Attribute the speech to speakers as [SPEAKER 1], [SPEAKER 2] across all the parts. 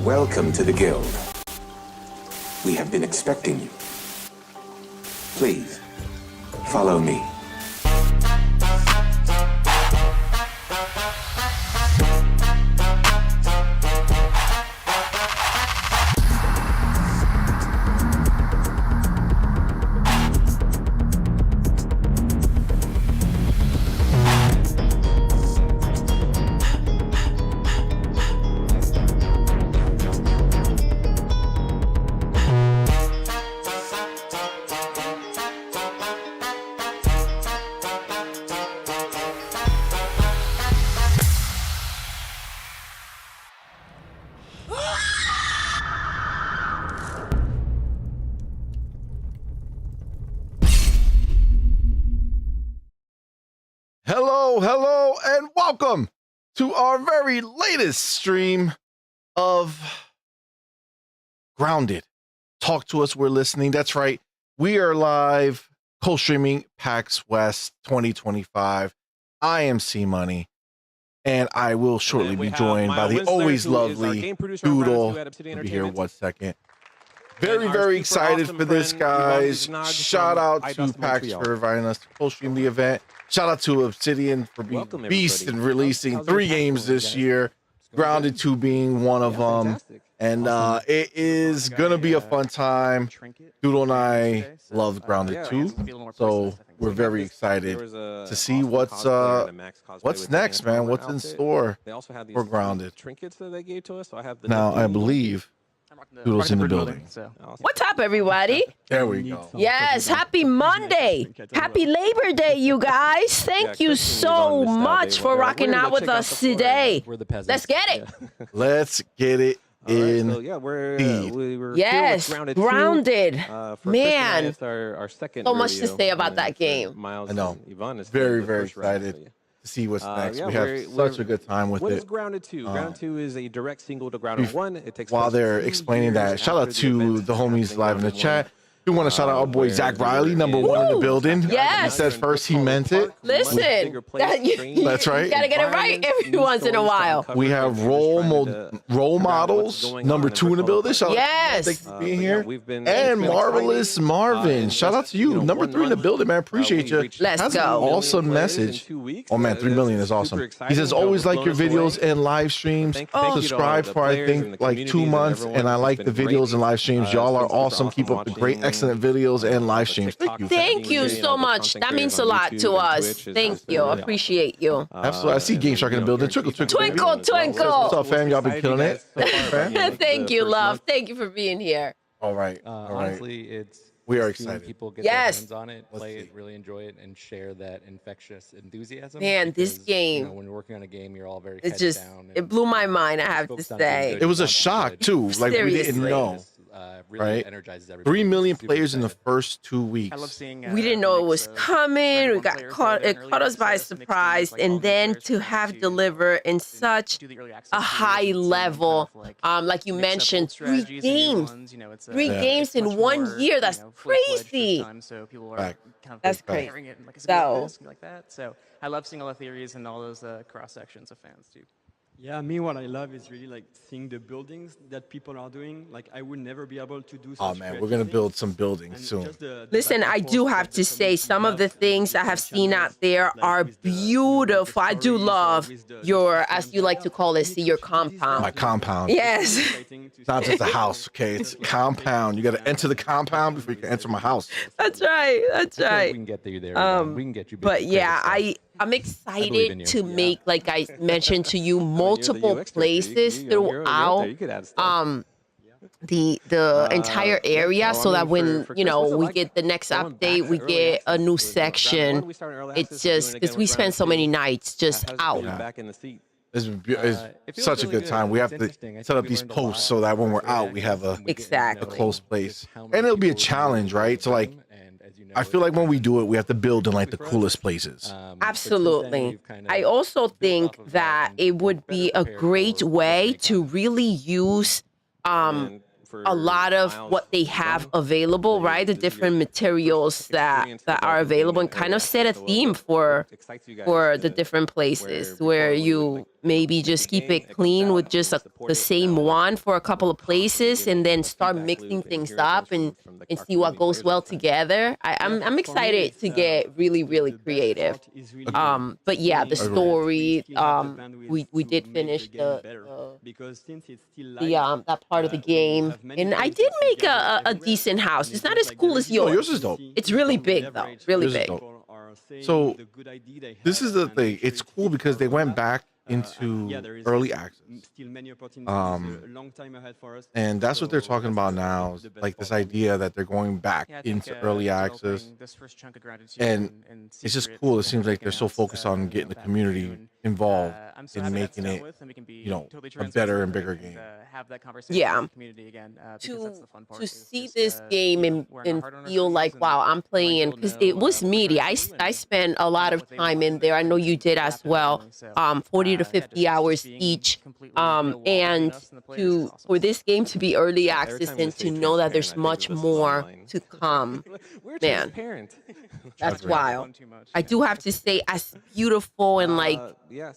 [SPEAKER 1] Welcome to the Guild. We have been expecting you. Please, follow me.
[SPEAKER 2] Hello, and welcome to our very latest stream of Grounded. Talk to us, we're listening. That's right. We are live co-streaming PAX West 2025. I am CMoney, and I will shortly be joined by the always lovely Doodle. We'll be here 1 second. Very excited for this, guys. Shout out to PAX for inviting us to co-stream the event. Shout out to Obsidian for being beast and releasing 3 games this year, Grounded 2 being one of them. And it is going to be a fun time. Doodle and I love Grounded 2, so we're very excited to see what's next, man. What's in store for Grounded. Now, I believe Doodle's in the building.
[SPEAKER 3] What's up, everybody?
[SPEAKER 2] There we go.
[SPEAKER 3] Yes, happy Monday. Happy Labor Day, you guys. Thank you so much for rocking out with us today. Let's get it.
[SPEAKER 2] Let's get it in.
[SPEAKER 3] Yes, Grounded. Man, so much to say about that game.
[SPEAKER 2] I know. Very excited to see what's next. We have such a good time with it.
[SPEAKER 4] What is Grounded 2? Grounded 2 is a direct sequel to Grounded 1. It takes
[SPEAKER 2] While they're explaining that, shout out to the homies live in the chat. We want to shout out our boy Zach Riley, #1 in the building.
[SPEAKER 3] Yes.
[SPEAKER 2] He said first he meant it.
[SPEAKER 3] Listen,
[SPEAKER 2] that's right.
[SPEAKER 3] You gotta get it right every once in a while.
[SPEAKER 2] We have role models, #2 in the building. Shout out, thank you for being here. And Marvelous Marvin, shout out to you, #3 in the building, man. Appreciate you.
[SPEAKER 3] Let's
[SPEAKER 2] That's
[SPEAKER 3] go.
[SPEAKER 2] An awesome message. Oh man, 3 million is awesome. He says always like your videos and live streams. Subscribe for I think like 2 months, and I like the videos and live streams. Y'all are awesome. Keep up the great, excellent videos and live streams. Thank you.
[SPEAKER 3] Thank you so much. That means a lot to us. Thank you. Appreciate you.
[SPEAKER 2] Absolutely. I see Game Shark in the building. Twinkle.
[SPEAKER 3] Twinkle.
[SPEAKER 2] What's up, fam? Y'all been killing it.
[SPEAKER 3] Thank you, love. Thank you for being here.
[SPEAKER 2] All right.
[SPEAKER 5] Honestly,
[SPEAKER 2] we are excited.
[SPEAKER 5] People get their hands on it, play it, really enjoy it, and share that infectious enthusiasm.
[SPEAKER 3] Man, this game.
[SPEAKER 5] When you're working on a game, you're all very
[SPEAKER 3] It's just, it blew my mind, I have to say.
[SPEAKER 2] It was a shock, too. Like, we didn't know. Right? 3 million players in the first 2 weeks.
[SPEAKER 3] We didn't know it was coming. We got caught. It caught us by surprise, and then to have delivered in such a high level, like you mentioned, 3 games, 3 games in 1 year. That's crazy. That's crazy.
[SPEAKER 6] So I love seeing all the theories and all those cross sections of fans too.
[SPEAKER 7] Yeah, me, what I love is really like seeing the buildings that people are doing. Like, I would never be able to do.
[SPEAKER 2] Oh man, we're gonna build some buildings soon.
[SPEAKER 3] Listen, I do have to say some of the things I have seen out there are beautiful. I do love your, as you like to call it, see your compound.
[SPEAKER 2] My compound.
[SPEAKER 3] Yes.
[SPEAKER 2] It's not just a house, okay? It's a compound. You got to enter the compound before you can enter my house.
[SPEAKER 3] That's right. That's right.
[SPEAKER 5] We can get you there. We can get you.
[SPEAKER 3] But yeah, I'm excited to make, like I mentioned to you, multiple places throughout the entire area, so that when we get the next update, we get a new section. It's just because we spend so many nights just out.
[SPEAKER 2] It's such a good time. We have to set up these posts so that when we're out, we have a
[SPEAKER 3] Exactly.
[SPEAKER 2] close place, and it'll be a challenge, right? So like, I feel like when we do it, we have to build in like the coolest places.
[SPEAKER 3] Absolutely. I also think that it would be a great way to really use a lot of what they have available, right? The different materials that are available, and kind of set a theme for the different places where you maybe just keep it clean with just the same one for a couple of places, and then start mixing things up and see what goes well together. I'm excited to get really, really creative. But yeah, the story, we did finish that part of the game, and I did make a decent house. It's not as cool as yours.
[SPEAKER 2] Oh, yours is dope.
[SPEAKER 3] It's really big though, really big.
[SPEAKER 2] So this is the thing. It's cool because they went back into early access. And that's what they're talking about now, is like this idea that they're going back into early access. And it's just cool. It seems like they're so focused on getting the community involved in making it, you know, a better and bigger game.
[SPEAKER 3] Yeah. To see this game and feel like, wow, I'm playing, because it was meaty. I spent a lot of time in there. I know you did as well. 40 to 50 hours each. And for this game to be early access and to know that there's much more to come, man, that's wild. I do have to say, as beautiful and like,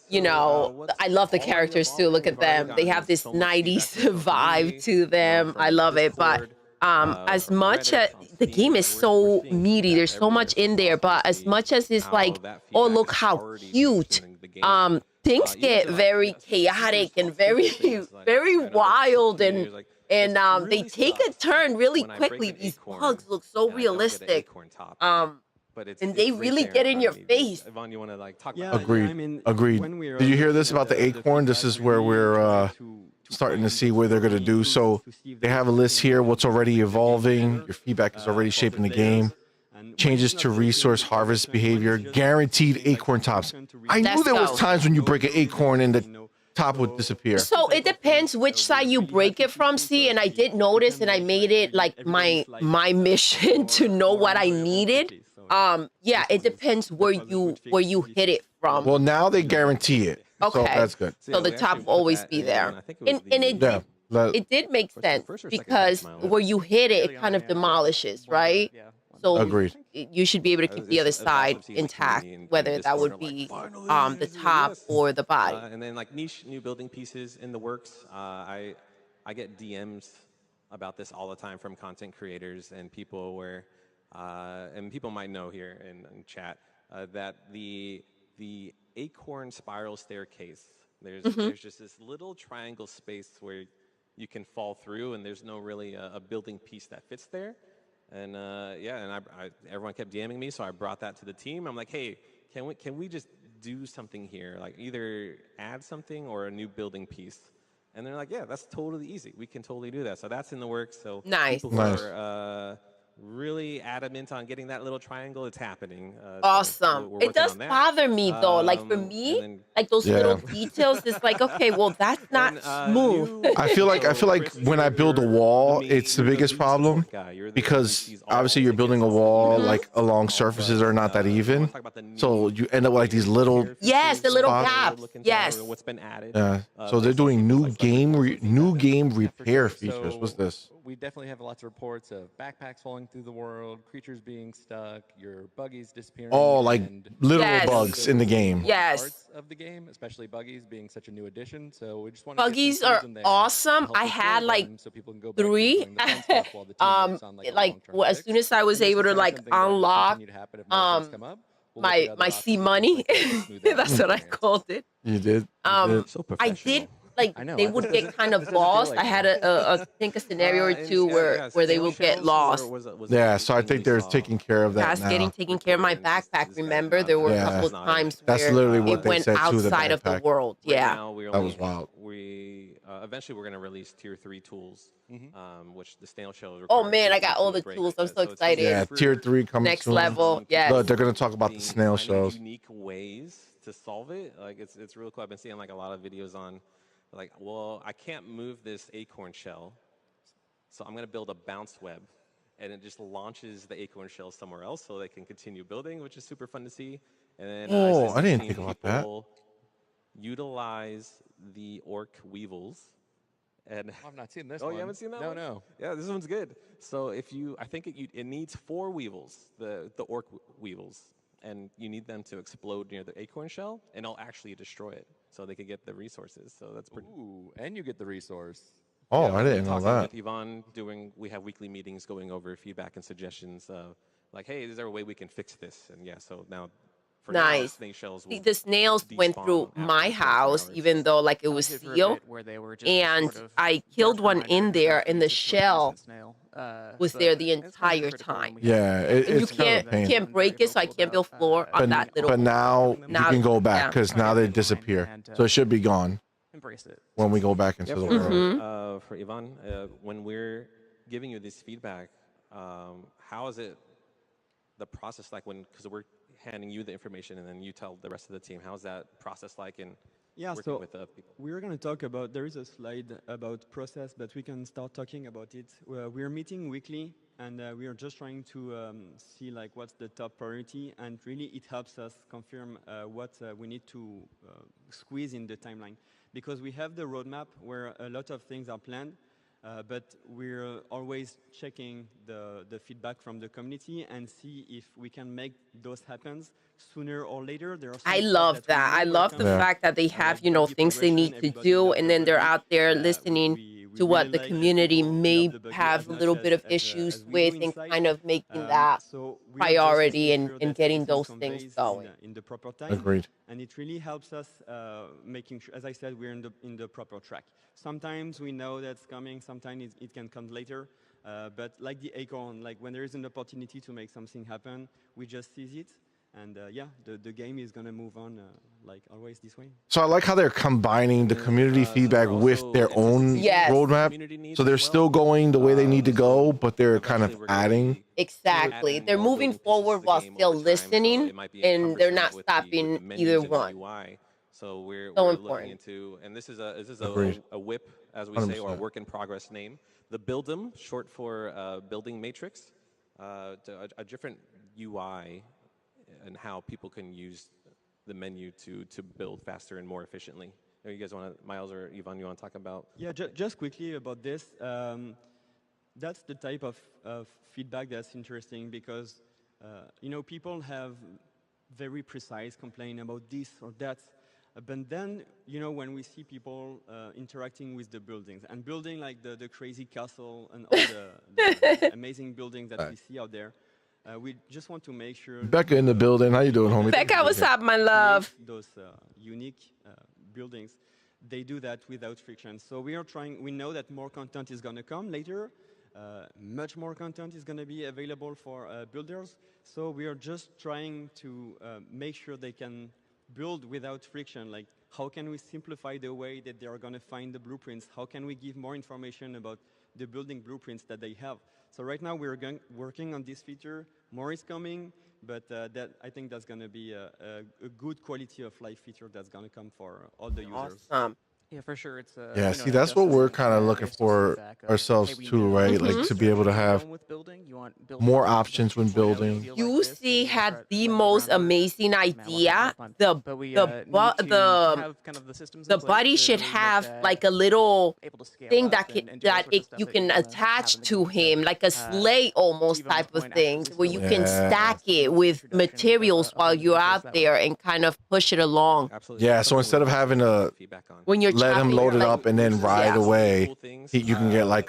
[SPEAKER 3] you know, I love the characters too. Look at them. They have this 90s vibe to them. I love it. But as much as the game is so meaty, there's so much in there, but as much as it's like, oh, look how cute, things get very chaotic and very, very wild, and they take a turn really quickly. These bugs look so realistic. And they really get in your face.
[SPEAKER 2] Agreed. Agreed. Did you hear this about the acorn? This is where we're starting to see where they're going to do. So they have a list here, what's already evolving. Your feedback is already shaping the game. Changes to resource harvest behavior, guaranteed acorn tops. I knew there was times when you break an acorn and the top would disappear.
[SPEAKER 3] So it depends which side you break it from, see, and I did notice, and I made it like my mission to know what I needed. Yeah, it depends where you hit it from.
[SPEAKER 2] Well, now they guarantee it.
[SPEAKER 3] Okay.
[SPEAKER 2] So that's good.
[SPEAKER 3] So the top will always be there. And it did make sense, because where you hit it, it kind of demolishes, right? So
[SPEAKER 2] Agreed.
[SPEAKER 3] You should be able to keep the other side intact, whether that would be the top or the body.
[SPEAKER 4] And then like niche new building pieces in the works. I get DMs about this all the time from content creators and people where, and people might know here in chat, that the acorn spiral staircase, there's just this little triangle space where you can fall through, and there's no really a building piece that fits there. And everyone kept DMing me, so I brought that to the team. I'm like, hey, can we just do something here? Like either add something or a new building piece. And they're like, yeah, that's totally easy. We can totally do that. So that's in the works. So
[SPEAKER 3] nice.
[SPEAKER 4] People are really adamant on getting that little triangle. It's happening.
[SPEAKER 3] Awesome. It does bother me though. Like for me, like those little details, it's like, okay, well, that's not smooth.
[SPEAKER 2] I feel like when I build a wall, it's the biggest problem, because obviously you're building a wall like along surfaces that are not that even. So you end up with like these little
[SPEAKER 3] the little gaps. Yes.
[SPEAKER 4] What's been added.
[SPEAKER 2] So they're doing new game repair features. What's this?
[SPEAKER 5] We definitely have lots of reports of backpacks falling through the world, creatures being stuck, your buggies disappearing.
[SPEAKER 2] Oh, like literal bugs in the game.
[SPEAKER 3] Yes.
[SPEAKER 5] Parts of the game, especially buggies being such a new addition. So we just want
[SPEAKER 3] buggies are awesome. I had like 3. As soon as I was able to like unlock my CMoney, that's what I called it.
[SPEAKER 2] You did.
[SPEAKER 3] I did. Like they would get kind of lost. I had I think a scenario or two where they would get lost.
[SPEAKER 2] Yeah, so I think they're taking care of that
[SPEAKER 3] That's
[SPEAKER 2] now.
[SPEAKER 3] getting taken care of. My backpack. Remember, there were a couple of times
[SPEAKER 2] That's
[SPEAKER 3] where
[SPEAKER 2] literally what
[SPEAKER 3] it
[SPEAKER 2] they
[SPEAKER 3] went
[SPEAKER 2] said to the
[SPEAKER 3] outside of the
[SPEAKER 2] backpack.
[SPEAKER 3] world. Yeah,
[SPEAKER 2] That was wild.
[SPEAKER 4] eventually we're going to release tier 3 tools, which the snail shell.
[SPEAKER 3] Oh man, I got all the tools. I'm so excited.
[SPEAKER 2] Yeah, tier 3 coming
[SPEAKER 3] Next
[SPEAKER 2] soon.
[SPEAKER 3] level. Yes.
[SPEAKER 2] Look, they're gonna talk about the snail
[SPEAKER 4] finding
[SPEAKER 2] shells.
[SPEAKER 4] unique ways to solve it. Like it's real cool. I've been seeing like a lot of videos on, like, well, I can't move this acorn shell, so I'm gonna build a bounce web, and it just launches the acorn shell somewhere else, so they can continue building, which is super fun to see. And then
[SPEAKER 2] I didn't think about that.
[SPEAKER 4] Utilize the orc weevils. And
[SPEAKER 5] I've not seen this
[SPEAKER 4] oh,
[SPEAKER 5] one.
[SPEAKER 4] you haven't seen that
[SPEAKER 5] no,
[SPEAKER 4] one?
[SPEAKER 5] No.
[SPEAKER 4] Yeah, this one's good. So if you, I think it needs 4 weevils, the orc weevils, and you need them to explode near the acorn shell, and it'll actually destroy it, so they can get the resources. So that's pretty.
[SPEAKER 5] Ooh, and you get the resource.
[SPEAKER 2] Oh,
[SPEAKER 4] Yeah,
[SPEAKER 2] I didn't know that.
[SPEAKER 4] With Yvonne we have weekly meetings going over feedback and suggestions. Like, hey, is there a way we can fix this? And yeah, so now.
[SPEAKER 3] Nice. The snails went through my house, even though like it was sealed, and I killed one in there, and the shell was there the entire time.
[SPEAKER 2] Yeah,
[SPEAKER 3] And you can't break it, so I can't build floor on that little.
[SPEAKER 2] But now you can go back because now they disappear, so it should be gone.
[SPEAKER 6] Embrace it.
[SPEAKER 2] When we go back into the world.
[SPEAKER 4] For Yvonne, when we're giving you this feedback, how is it the process like because we're handing you the information and then you tell the rest of the team? How's that process like in working with people?
[SPEAKER 7] We're going to talk about, there is a slide about process, but we can start talking about it. We're meeting weekly, and we are just trying to see like what's the top priority, and really it helps us confirm what we need to squeeze in the timeline. Because we have the roadmap where a lot of things are planned, but we're always checking the feedback from the community and see if we can make those happen sooner or later. There are
[SPEAKER 3] I love that. I love the fact that they have, things they need to do, and then they're out there listening to what the community may have a little bit of issues with, and kind of making that priority and getting those things going.
[SPEAKER 7] In the proper time.
[SPEAKER 2] Agreed.
[SPEAKER 7] And it really helps us making sure, as I said, we're in the proper track. Sometimes we know that's coming, sometimes it can come later. But like the acorn, like when there is an opportunity to make something happen, we just seize it. And the game is going to move on like always this way.
[SPEAKER 2] So I like how they're combining the community feedback with their own roadmap. So they're still going the way they need to go, but they're kind of adding.
[SPEAKER 3] Exactly. They're moving forward while still listening, and they're not stopping either one.
[SPEAKER 4] So we're
[SPEAKER 3] important.
[SPEAKER 4] looking into, and this is a WIP, as we say, or a work in progress name. The Build'em, short for building matrix, a different UI and how people can use the menu to build faster and more efficiently. You guys want to, Miles or Yvonne, you want to talk about?
[SPEAKER 7] Yeah, just quickly about this. That's the type of feedback that's interesting because, people have very precise complaint about this or that. But then, when we see people interacting with the buildings and building like the crazy castle and all the amazing buildings that we see out there, we just want to make sure.
[SPEAKER 2] Becca in the building. How you doing, homie?
[SPEAKER 3] Becca, what's up, my love?
[SPEAKER 7] Those unique buildings, they do that without friction. So we are trying. We know that more content is going to come later. Much more content is going to be available for builders. So we are just trying to make sure they can build without friction. Like, how can we simplify the way that they are going to find the blueprints? How can we give more information about the building blueprints that they have? So right now we're working on this feature. More is coming, but I think that's going to be a good quality of life feature that's going to come for all the users.
[SPEAKER 3] Awesome.
[SPEAKER 6] Yeah, for sure. It's
[SPEAKER 2] See, that's what we're kind of looking for ourselves too, right? Like to be able to have more options when building.
[SPEAKER 3] UC had the most amazing idea. The buddy should have like a little thing you can attach to him, like a sleigh almost type of thing, where you can stack it with materials while you're out there and kind of push it along.
[SPEAKER 2] Yeah, so instead of having to let him load it up and then ride away, you can get like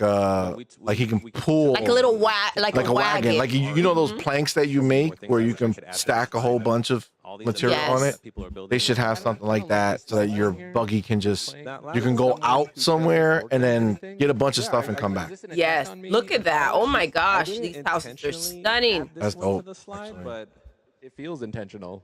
[SPEAKER 2] he can pull
[SPEAKER 3] like a little wagon.
[SPEAKER 2] Like you know those planks that you make where you can stack a whole bunch of material on it. They should have something like that so that your buggy can you can go out somewhere and then get a bunch of stuff and come back.
[SPEAKER 3] Yes, look at that. Oh my gosh, these houses are stunning.
[SPEAKER 2] That's dope.
[SPEAKER 5] But it feels intentional.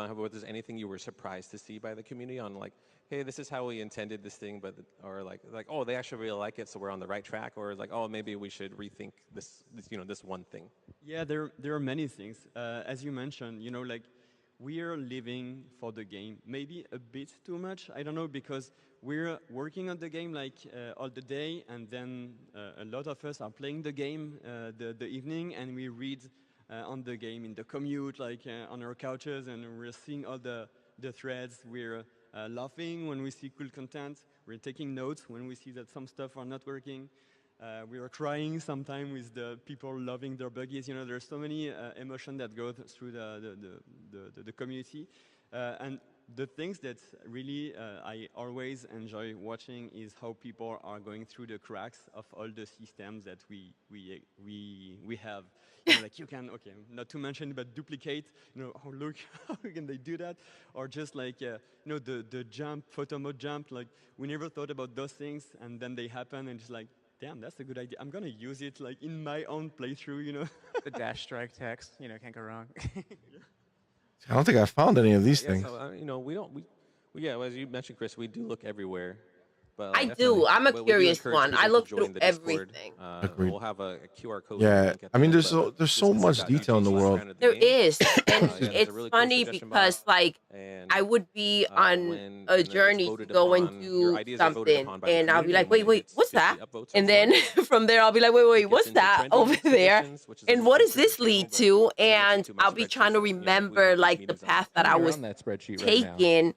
[SPEAKER 4] on, but was there anything you were surprised to see by the community on like, hey, this is how we intended this thing, but or like oh, they actually really like it, so we're on the right track, or like, oh, maybe we should rethink this one thing.
[SPEAKER 7] Yeah, there are many things. As you mentioned, like we're living for the game. Maybe a bit too much, I don't know, because we're working on the game like all the day, and then a lot of us are playing the game the evening, and we read on the game in the commute, like on our couches, and we're seeing all the threads. We're laughing when we see cool content. We're taking notes when we see that some stuff are not working. We are crying sometimes with the people loving their buggies. You know, there's so many emotions that go through the community. And the things that really I always enjoy watching is how people are going through the cracks of all the systems that we have. You know, like you can, okay, not to mention, but duplicate. You know, oh look, how can they do that? Or just like you know, the jump, photo mode jump. Like we never thought about those things, and then they happen, and just like, damn, that's a good idea. I'm gonna use it like in my own playthrough. You know,
[SPEAKER 6] The dash strike text, you know, can't go wrong.
[SPEAKER 2] I don't think I found any of these
[SPEAKER 4] Yeah,
[SPEAKER 2] things.
[SPEAKER 4] so you know, yeah, as you mentioned, Chris, we do look everywhere. But
[SPEAKER 3] I
[SPEAKER 4] definitely,
[SPEAKER 3] do. I'm a
[SPEAKER 4] we do
[SPEAKER 3] curious
[SPEAKER 4] encourage
[SPEAKER 3] one.
[SPEAKER 4] people
[SPEAKER 3] I
[SPEAKER 4] to
[SPEAKER 3] look
[SPEAKER 4] join
[SPEAKER 3] through
[SPEAKER 4] the Discord.
[SPEAKER 3] everything.
[SPEAKER 2] Agreed.
[SPEAKER 4] We'll have a QR code.
[SPEAKER 2] Yeah,
[SPEAKER 4] link at
[SPEAKER 2] I
[SPEAKER 4] the
[SPEAKER 2] mean,
[SPEAKER 4] end,
[SPEAKER 2] there's
[SPEAKER 4] but
[SPEAKER 2] there's so much detail in the world.
[SPEAKER 3] There is, and
[SPEAKER 4] it's a
[SPEAKER 3] it's
[SPEAKER 4] really cool
[SPEAKER 3] funny
[SPEAKER 4] suggestion
[SPEAKER 3] because
[SPEAKER 4] box.
[SPEAKER 3] like
[SPEAKER 4] And
[SPEAKER 3] I would be on
[SPEAKER 4] when
[SPEAKER 3] a
[SPEAKER 4] it's
[SPEAKER 3] journey to
[SPEAKER 4] voted
[SPEAKER 3] go and
[SPEAKER 4] upon, your
[SPEAKER 3] do
[SPEAKER 4] ideas are voted
[SPEAKER 3] something,
[SPEAKER 4] upon by the
[SPEAKER 3] and I'll be
[SPEAKER 4] community,
[SPEAKER 3] like, wait,
[SPEAKER 4] and when it
[SPEAKER 3] wait,
[SPEAKER 4] gets
[SPEAKER 3] what's
[SPEAKER 4] 50
[SPEAKER 3] that?
[SPEAKER 4] upvotes or
[SPEAKER 3] And
[SPEAKER 4] more,
[SPEAKER 3] then from there, I'll be like, wait,
[SPEAKER 4] it
[SPEAKER 3] wait,
[SPEAKER 4] gets
[SPEAKER 3] what's
[SPEAKER 4] into
[SPEAKER 3] that
[SPEAKER 4] trending
[SPEAKER 3] over there?
[SPEAKER 4] suggestions, which is a
[SPEAKER 3] And
[SPEAKER 4] really
[SPEAKER 3] what
[SPEAKER 4] cool
[SPEAKER 3] does this
[SPEAKER 4] channel,
[SPEAKER 3] lead
[SPEAKER 4] but
[SPEAKER 3] to?
[SPEAKER 4] we won't mention
[SPEAKER 3] And
[SPEAKER 4] too much
[SPEAKER 3] I'll be
[SPEAKER 4] about
[SPEAKER 3] trying to
[SPEAKER 4] just, you know, we
[SPEAKER 3] remember
[SPEAKER 4] have these
[SPEAKER 3] like the
[SPEAKER 4] meetings on
[SPEAKER 3] path
[SPEAKER 4] it.
[SPEAKER 3] that I
[SPEAKER 5] You're
[SPEAKER 3] was
[SPEAKER 5] on that spreadsheet right now.
[SPEAKER 3] taking.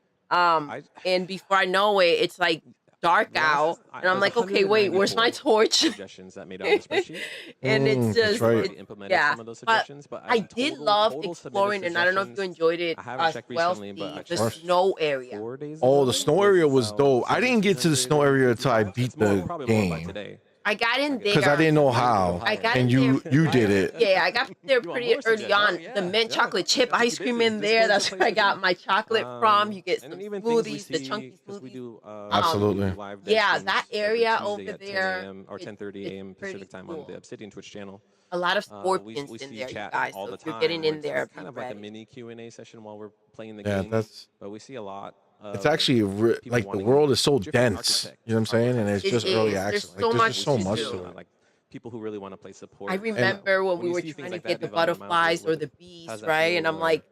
[SPEAKER 3] And before I know it, it's like dark out, and I'm like, okay, wait, where's my torch?
[SPEAKER 4] Suggestions that made out of the spreadsheet.
[SPEAKER 3] And it's
[SPEAKER 2] that's
[SPEAKER 3] just,
[SPEAKER 2] right.
[SPEAKER 4] Already implemented
[SPEAKER 3] yeah.
[SPEAKER 4] some of those
[SPEAKER 3] But
[SPEAKER 4] suggestions, but
[SPEAKER 3] I
[SPEAKER 4] in
[SPEAKER 3] did
[SPEAKER 4] total-
[SPEAKER 3] love
[SPEAKER 4] total submitted
[SPEAKER 3] exploring, and I don't know if you
[SPEAKER 4] suggestions,
[SPEAKER 3] enjoyed it
[SPEAKER 4] I haven't
[SPEAKER 3] as
[SPEAKER 4] checked
[SPEAKER 3] well,
[SPEAKER 4] recently, but I
[SPEAKER 3] Steve, the
[SPEAKER 4] checked
[SPEAKER 3] snow area.
[SPEAKER 4] 4 days
[SPEAKER 2] Oh,
[SPEAKER 4] ago
[SPEAKER 2] the snow area was
[SPEAKER 4] about
[SPEAKER 2] dope. I didn't get to the snow area until I
[SPEAKER 4] 7,255.
[SPEAKER 2] beat
[SPEAKER 4] It's more-
[SPEAKER 2] the
[SPEAKER 4] probably more by
[SPEAKER 2] game
[SPEAKER 4] today.
[SPEAKER 3] I got in there.
[SPEAKER 2] because I didn't know how,
[SPEAKER 3] I got
[SPEAKER 2] and
[SPEAKER 3] in
[SPEAKER 2] you did it.
[SPEAKER 3] Yeah, I got there
[SPEAKER 4] You want
[SPEAKER 3] pretty
[SPEAKER 4] more
[SPEAKER 3] early on.
[SPEAKER 4] suggestions?
[SPEAKER 3] The
[SPEAKER 4] Yeah,
[SPEAKER 3] mint
[SPEAKER 4] yeah.
[SPEAKER 3] chocolate chip
[SPEAKER 4] That's
[SPEAKER 3] ice
[SPEAKER 4] what you
[SPEAKER 3] cream
[SPEAKER 4] did.
[SPEAKER 3] in there.
[SPEAKER 4] Discord's
[SPEAKER 3] That's
[SPEAKER 4] the
[SPEAKER 3] where I
[SPEAKER 4] place to
[SPEAKER 3] got
[SPEAKER 4] be.
[SPEAKER 3] my chocolate from. You get
[SPEAKER 4] And
[SPEAKER 3] some
[SPEAKER 4] then even things we
[SPEAKER 3] smoothies, the
[SPEAKER 4] see,
[SPEAKER 3] chunky
[SPEAKER 4] 'cause we
[SPEAKER 3] smoothies.
[SPEAKER 4] do,
[SPEAKER 2] Absolutely.
[SPEAKER 4] we do live
[SPEAKER 3] Yeah,
[SPEAKER 4] streams
[SPEAKER 3] that
[SPEAKER 4] every
[SPEAKER 3] area
[SPEAKER 4] Tuesday
[SPEAKER 3] over
[SPEAKER 4] at 10
[SPEAKER 3] there,
[SPEAKER 4] a.m. or
[SPEAKER 3] it's-
[SPEAKER 4] 10:30
[SPEAKER 3] it's
[SPEAKER 4] a.m.
[SPEAKER 3] pretty
[SPEAKER 4] Pacific time
[SPEAKER 3] cool.
[SPEAKER 4] on the Obsidian Twitch channel.
[SPEAKER 3] A lot of
[SPEAKER 4] We
[SPEAKER 3] scorpions
[SPEAKER 4] see
[SPEAKER 3] in there, you
[SPEAKER 4] chat
[SPEAKER 3] guys.
[SPEAKER 4] all
[SPEAKER 3] So
[SPEAKER 4] the
[SPEAKER 3] if you're
[SPEAKER 4] time.
[SPEAKER 3] getting
[SPEAKER 4] where
[SPEAKER 3] in
[SPEAKER 4] it's
[SPEAKER 3] there,
[SPEAKER 4] kind
[SPEAKER 3] be
[SPEAKER 4] of like a
[SPEAKER 3] ready.
[SPEAKER 4] mini Q&A session while we're playing the
[SPEAKER 2] Yeah,
[SPEAKER 4] game.
[SPEAKER 2] that's
[SPEAKER 4] But we see a lot.
[SPEAKER 2] it's actually
[SPEAKER 4] people
[SPEAKER 2] like the
[SPEAKER 4] wanting
[SPEAKER 2] world is so
[SPEAKER 4] different
[SPEAKER 2] dense.
[SPEAKER 4] architects,
[SPEAKER 2] You know what I'm saying? And it's
[SPEAKER 3] It
[SPEAKER 2] just early
[SPEAKER 3] is.
[SPEAKER 2] access.
[SPEAKER 3] There's
[SPEAKER 2] Like,
[SPEAKER 3] so
[SPEAKER 2] there's
[SPEAKER 3] much
[SPEAKER 2] just so
[SPEAKER 3] to
[SPEAKER 2] much
[SPEAKER 3] do.
[SPEAKER 2] to it.
[SPEAKER 4] Like people who really want to play support.
[SPEAKER 3] I remember when
[SPEAKER 4] when
[SPEAKER 3] we
[SPEAKER 4] you
[SPEAKER 3] were
[SPEAKER 4] see things
[SPEAKER 3] trying
[SPEAKER 4] like
[SPEAKER 3] to
[SPEAKER 4] that
[SPEAKER 3] get the
[SPEAKER 4] develop, you might
[SPEAKER 3] butterflies
[SPEAKER 4] wonder
[SPEAKER 3] or the
[SPEAKER 4] what-
[SPEAKER 3] bees,
[SPEAKER 4] how's that
[SPEAKER 3] right?
[SPEAKER 4] feel,
[SPEAKER 3] And I'm like,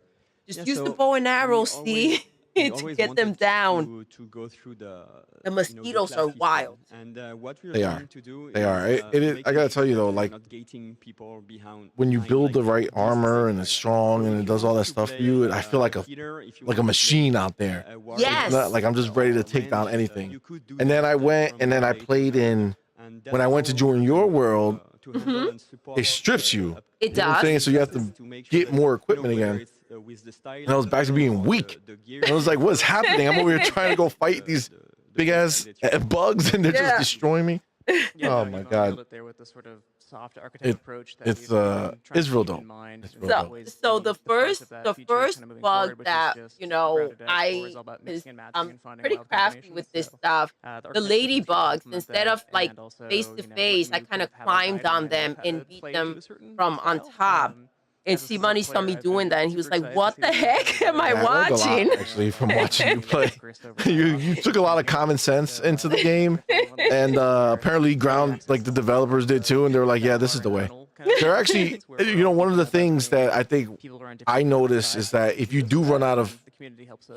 [SPEAKER 3] just
[SPEAKER 7] Yeah,
[SPEAKER 3] use the
[SPEAKER 7] so
[SPEAKER 3] bow and arrow,
[SPEAKER 7] we
[SPEAKER 3] see,
[SPEAKER 7] we
[SPEAKER 3] to
[SPEAKER 7] always
[SPEAKER 3] get them
[SPEAKER 7] wanted
[SPEAKER 3] down.
[SPEAKER 7] to go through the
[SPEAKER 3] mosquitoes are
[SPEAKER 7] class
[SPEAKER 3] wild.
[SPEAKER 7] system. And what we're
[SPEAKER 2] They are.
[SPEAKER 7] trying to do
[SPEAKER 2] They
[SPEAKER 7] is,
[SPEAKER 2] are. It is. I
[SPEAKER 7] making
[SPEAKER 2] gotta tell you
[SPEAKER 7] sure
[SPEAKER 2] though,
[SPEAKER 7] that we're
[SPEAKER 2] like
[SPEAKER 7] not gating people behind
[SPEAKER 2] when you build the right
[SPEAKER 7] this
[SPEAKER 2] armor and
[SPEAKER 7] like,
[SPEAKER 2] it's strong and
[SPEAKER 7] if
[SPEAKER 2] it
[SPEAKER 7] you
[SPEAKER 2] does all
[SPEAKER 7] want
[SPEAKER 2] that
[SPEAKER 7] to
[SPEAKER 2] stuff for
[SPEAKER 7] play,
[SPEAKER 2] you, I feel like a
[SPEAKER 7] healer, if you
[SPEAKER 2] like a
[SPEAKER 7] want to play,
[SPEAKER 2] machine out there.
[SPEAKER 7] warrior,
[SPEAKER 3] Yes.
[SPEAKER 2] It's not like I'm just ready to
[SPEAKER 7] or
[SPEAKER 2] take down
[SPEAKER 7] range,
[SPEAKER 2] anything.
[SPEAKER 7] you could do
[SPEAKER 2] And then
[SPEAKER 7] that,
[SPEAKER 2] I went
[SPEAKER 7] from
[SPEAKER 2] and then I
[SPEAKER 7] day to
[SPEAKER 2] played
[SPEAKER 7] day.
[SPEAKER 2] in
[SPEAKER 7] And
[SPEAKER 2] when I went to
[SPEAKER 7] that's
[SPEAKER 2] join
[SPEAKER 7] how
[SPEAKER 2] your
[SPEAKER 7] we're
[SPEAKER 2] world.
[SPEAKER 7] to handle and support,
[SPEAKER 2] It strips you.
[SPEAKER 3] It
[SPEAKER 2] You know what I'm
[SPEAKER 3] does.
[SPEAKER 2] saying? So you have to
[SPEAKER 7] make
[SPEAKER 2] get
[SPEAKER 7] that,
[SPEAKER 2] more equipment
[SPEAKER 7] whether
[SPEAKER 2] again.
[SPEAKER 7] it's, with the style
[SPEAKER 2] And I was
[SPEAKER 7] of
[SPEAKER 2] back to
[SPEAKER 7] the
[SPEAKER 2] being
[SPEAKER 7] or
[SPEAKER 2] weak.
[SPEAKER 7] the gear
[SPEAKER 2] And I was like, what's happening? I'm over here trying to go fight these big ass bugs and they're
[SPEAKER 3] Yeah.
[SPEAKER 2] just destroying me.
[SPEAKER 6] Yeah,
[SPEAKER 2] Oh
[SPEAKER 6] no,
[SPEAKER 2] my
[SPEAKER 6] you
[SPEAKER 2] God.
[SPEAKER 6] nailed it there with the sort of soft architect approach that
[SPEAKER 2] it's,
[SPEAKER 6] we've been trying
[SPEAKER 2] it's
[SPEAKER 6] to
[SPEAKER 2] real
[SPEAKER 6] keep
[SPEAKER 2] dope.
[SPEAKER 6] in mind.
[SPEAKER 2] It's
[SPEAKER 6] and
[SPEAKER 2] real
[SPEAKER 3] So,
[SPEAKER 2] dope.
[SPEAKER 6] always
[SPEAKER 3] so
[SPEAKER 6] be
[SPEAKER 3] the
[SPEAKER 6] part
[SPEAKER 3] first,
[SPEAKER 6] of that
[SPEAKER 3] the
[SPEAKER 6] feature
[SPEAKER 3] first
[SPEAKER 6] kind of moving
[SPEAKER 3] bug
[SPEAKER 6] forward, which is
[SPEAKER 3] that
[SPEAKER 6] just
[SPEAKER 3] you know,
[SPEAKER 6] grounded out
[SPEAKER 3] I
[SPEAKER 6] towards all about mixing and matching
[SPEAKER 3] I'm
[SPEAKER 6] and finding
[SPEAKER 3] pretty
[SPEAKER 6] wild
[SPEAKER 3] crafty
[SPEAKER 6] combinations.
[SPEAKER 3] with this
[SPEAKER 6] So,
[SPEAKER 3] stuff.
[SPEAKER 6] the
[SPEAKER 3] The
[SPEAKER 6] architecture teams can
[SPEAKER 3] ladybugs,
[SPEAKER 6] implement
[SPEAKER 3] instead
[SPEAKER 6] that,
[SPEAKER 3] of like
[SPEAKER 6] and also,
[SPEAKER 3] face to
[SPEAKER 6] you know,
[SPEAKER 3] face, I
[SPEAKER 6] letting you
[SPEAKER 3] kind of
[SPEAKER 6] have a
[SPEAKER 3] climbed on
[SPEAKER 6] guideline
[SPEAKER 3] them
[SPEAKER 6] of how
[SPEAKER 3] and
[SPEAKER 6] to
[SPEAKER 3] beat
[SPEAKER 6] play
[SPEAKER 3] them
[SPEAKER 6] into a certain
[SPEAKER 3] from on
[SPEAKER 6] style.
[SPEAKER 3] top. And
[SPEAKER 6] As a
[SPEAKER 3] CMoney
[SPEAKER 6] sub
[SPEAKER 3] saw me
[SPEAKER 6] player, I've
[SPEAKER 3] doing
[SPEAKER 6] been
[SPEAKER 3] that, and he was
[SPEAKER 6] super
[SPEAKER 3] like,
[SPEAKER 6] excited to
[SPEAKER 3] "What
[SPEAKER 6] see
[SPEAKER 3] the
[SPEAKER 6] what
[SPEAKER 3] heck
[SPEAKER 6] happens
[SPEAKER 3] am I
[SPEAKER 2] Yeah, I learned a lot,
[SPEAKER 3] watching?"
[SPEAKER 2] actually, from watching you play.
[SPEAKER 6] Chris over
[SPEAKER 2] You took a lot of common sense into the game, and apparently like the developers did too, and they were like, yeah, this is the way. They're actually, you know, one of the things that I think I notice is that if you do run out of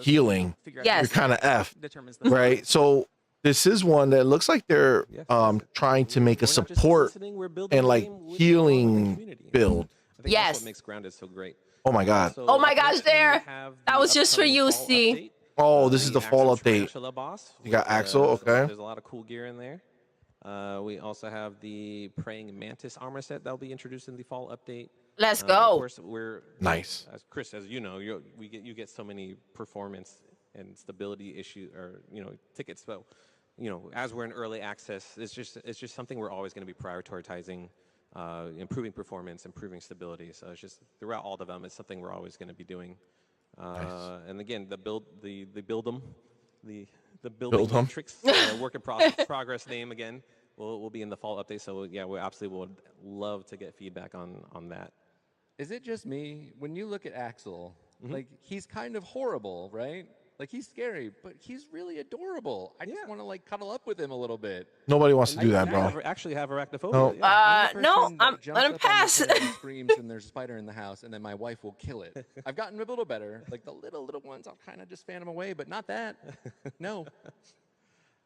[SPEAKER 2] healing,
[SPEAKER 3] Yes.
[SPEAKER 2] you're kind of F, right? So this is one that looks like they're trying to make a
[SPEAKER 4] We're not just
[SPEAKER 2] support
[SPEAKER 4] listening, we're building
[SPEAKER 2] and
[SPEAKER 4] the
[SPEAKER 2] like
[SPEAKER 4] game with you all in the
[SPEAKER 2] healing
[SPEAKER 4] community.
[SPEAKER 2] build.
[SPEAKER 4] I think
[SPEAKER 3] Yes.
[SPEAKER 4] that's what makes Grounded so great.
[SPEAKER 2] Oh my God.
[SPEAKER 3] Oh my gosh,
[SPEAKER 4] next we
[SPEAKER 3] there.
[SPEAKER 4] have
[SPEAKER 3] That
[SPEAKER 4] the
[SPEAKER 3] was just for
[SPEAKER 4] upcoming
[SPEAKER 3] you,
[SPEAKER 4] fall
[SPEAKER 3] C.
[SPEAKER 4] update,
[SPEAKER 2] Oh, this is the fall
[SPEAKER 4] Axel
[SPEAKER 2] update.
[SPEAKER 4] Tarantula boss.
[SPEAKER 2] You got
[SPEAKER 4] with,
[SPEAKER 2] Axel, okay.
[SPEAKER 4] There's a lot of cool gear in there. We also have the Praying Mantis armor set that will be introduced in the fall update.
[SPEAKER 3] Let's
[SPEAKER 4] Of
[SPEAKER 3] go.
[SPEAKER 4] course, we're
[SPEAKER 2] Nice.
[SPEAKER 4] As Chris, as you know, you get so many performance and stability issue or tickets. So, as we're in early access, it's just something we're always going to be prioritizing, improving performance, improving stability. So it's just throughout all development, it's something we're always going to be doing. And again, the building
[SPEAKER 2] Build 'em.
[SPEAKER 4] matrix, work in progress name again will be in the fall update. So yeah, we absolutely would love to get feedback on that.
[SPEAKER 5] Is it just me? When you look at Axel, like he's kind of horrible, right? Like, he's scary, but he's really adorable. I just want to like cuddle up with him a little bit.
[SPEAKER 2] Nobody wants to do that,
[SPEAKER 4] I
[SPEAKER 2] bro.
[SPEAKER 4] actually have arachnophobia.
[SPEAKER 2] No.
[SPEAKER 4] Yeah.
[SPEAKER 3] No, let him pass.
[SPEAKER 5] And screams, and there's a spider in the house, and then my wife will kill it. I've gotten a little better. Like the little ones, I'll kind of just fan them away, but not that. No.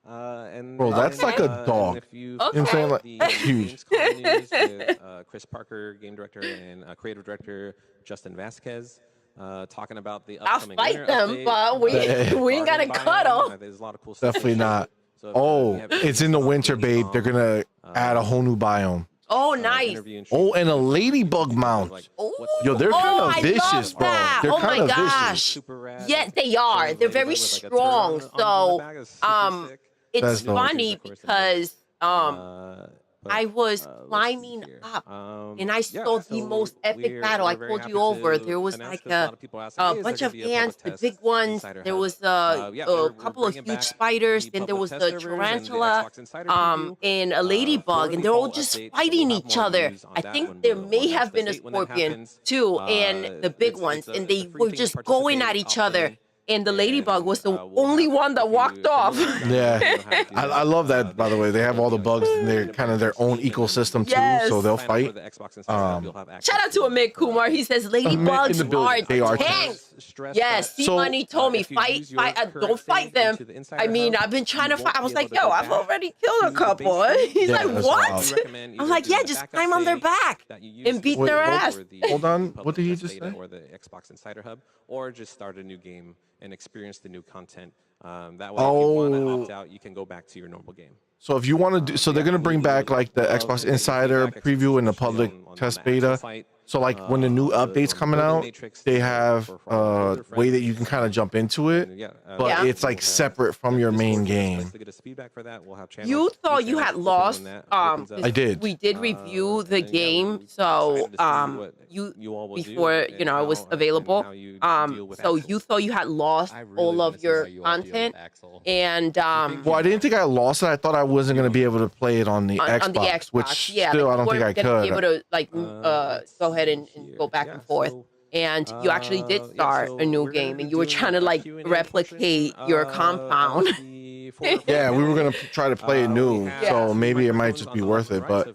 [SPEAKER 2] Bro, that's like a dog.
[SPEAKER 4] If you
[SPEAKER 2] You know what I'm saying? Like,
[SPEAKER 4] the
[SPEAKER 2] that's huge.
[SPEAKER 4] Games News with Chris Parker, game director, and creative director Justin Vasquez, talking about the
[SPEAKER 3] I'll
[SPEAKER 4] upcoming
[SPEAKER 3] fight
[SPEAKER 4] winter
[SPEAKER 3] them,
[SPEAKER 4] update,
[SPEAKER 3] but we ain't gotta
[SPEAKER 4] garden
[SPEAKER 3] cuddle.
[SPEAKER 4] biome. There's a lot of cool stuff.
[SPEAKER 2] Definitely not.
[SPEAKER 4] So
[SPEAKER 2] Oh,
[SPEAKER 4] we have
[SPEAKER 2] it's in the winter, babe. They're gonna add a whole new biome.
[SPEAKER 3] Oh, nice.
[SPEAKER 4] interview
[SPEAKER 2] Oh, and a ladybug mount. Yo, they're kind of
[SPEAKER 3] I
[SPEAKER 2] vicious,
[SPEAKER 3] love
[SPEAKER 2] bro.
[SPEAKER 3] that.
[SPEAKER 2] They're
[SPEAKER 3] Oh my
[SPEAKER 2] kind of
[SPEAKER 3] gosh.
[SPEAKER 2] vicious.
[SPEAKER 4] super rad.
[SPEAKER 3] Yeah, they are. They're very strong. So, it's
[SPEAKER 2] That's dope.
[SPEAKER 3] funny because I was climbing up and I saw the most epic battle. I called you over. There was like a bunch of ants, the big ones. There was a couple of huge spiders. Then there was the tarantula and a ladybug, and they're all just fighting each other. I think there may have been a scorpion too, and the big ones, and they were just going at each other. And the ladybug was the only one that walked off.
[SPEAKER 2] Yeah, I love that. By the way, they have all the bugs in their kind of their own ecosystem too,
[SPEAKER 3] Yes.
[SPEAKER 2] so they'll fight.
[SPEAKER 3] Shout out to Amit Kumar. He says ladybugs are tanks. Yes, CMoney told me fight, don't fight them. I mean, I've been trying to fight. I was like, yo, I've already killed a couple. He's like,
[SPEAKER 2] that's
[SPEAKER 3] what?
[SPEAKER 2] wild.
[SPEAKER 3] I'm like, yeah, just climb on their back and beat their ass.
[SPEAKER 2] Hold on, what did he just say?
[SPEAKER 4] Or the Xbox Insider Hub, or just start a new game and experience the new content. That way, if you want to opt out, you can go back to your normal game.
[SPEAKER 2] So if you want to do, so they're gonna bring back like the Xbox Insider preview and the public test beta. So like when the new updates coming out, they have a way that you can kind of jump into it, but it's like separate from your main game.
[SPEAKER 3] You thought you had lost.
[SPEAKER 2] I did.
[SPEAKER 3] We did review the game, so you before you know it was available. So you thought you had lost all of your content, and
[SPEAKER 2] Well, I didn't think I lost it. I thought I wasn't gonna be able to play it on the Xbox, which still I don't think I could.
[SPEAKER 3] Be able to like go ahead and go back and forth. And you actually did start a new game, and you were trying to like replicate your compound.
[SPEAKER 2] Yeah, we were gonna try to play it new, so maybe it might just be worth it. But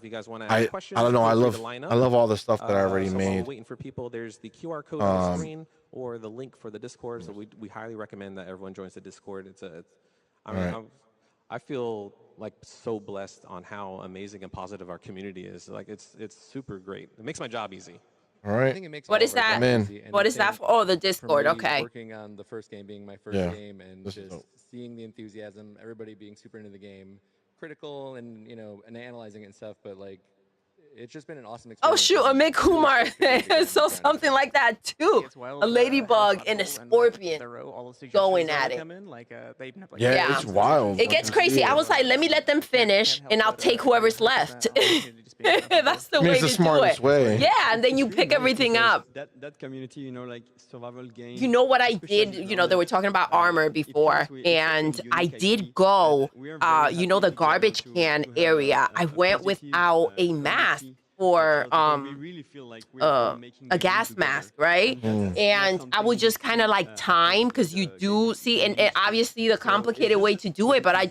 [SPEAKER 2] I don't know. I love all the stuff that I already made.
[SPEAKER 4] Waiting for people. There's the QR code on the screen or the link for the Discord. So we highly recommend that everyone joins the Discord. I feel like so blessed on how amazing and positive our community is. Like it's super great. It makes my job easy.
[SPEAKER 2] All right.
[SPEAKER 5] I think it makes
[SPEAKER 3] What is that? What is that for? Oh, the Discord. Okay.
[SPEAKER 5] Working on the first game being my first game, and just seeing the enthusiasm, everybody being super into the game, critical and and analyzing it and stuff. But like, it's just been an awesome experience.
[SPEAKER 3] Oh shoot, Amit Kumar saw something like that too. A ladybug and a scorpion going at it.
[SPEAKER 2] Yeah, it's wild.
[SPEAKER 3] It gets crazy. I was like, let them finish, and I'll take whoever's left. That's the way
[SPEAKER 2] It's
[SPEAKER 3] to
[SPEAKER 2] the smartest
[SPEAKER 3] do it.
[SPEAKER 2] way.
[SPEAKER 3] Yeah, and then you pick everything up.
[SPEAKER 7] That community, like survival games.
[SPEAKER 3] You know what I did? They were talking about armor before, and I did go, the garbage can area. I went without a mask for a gas mask, right? And I would just kind of like time, because you do see, and obviously the complicated way to do it, but I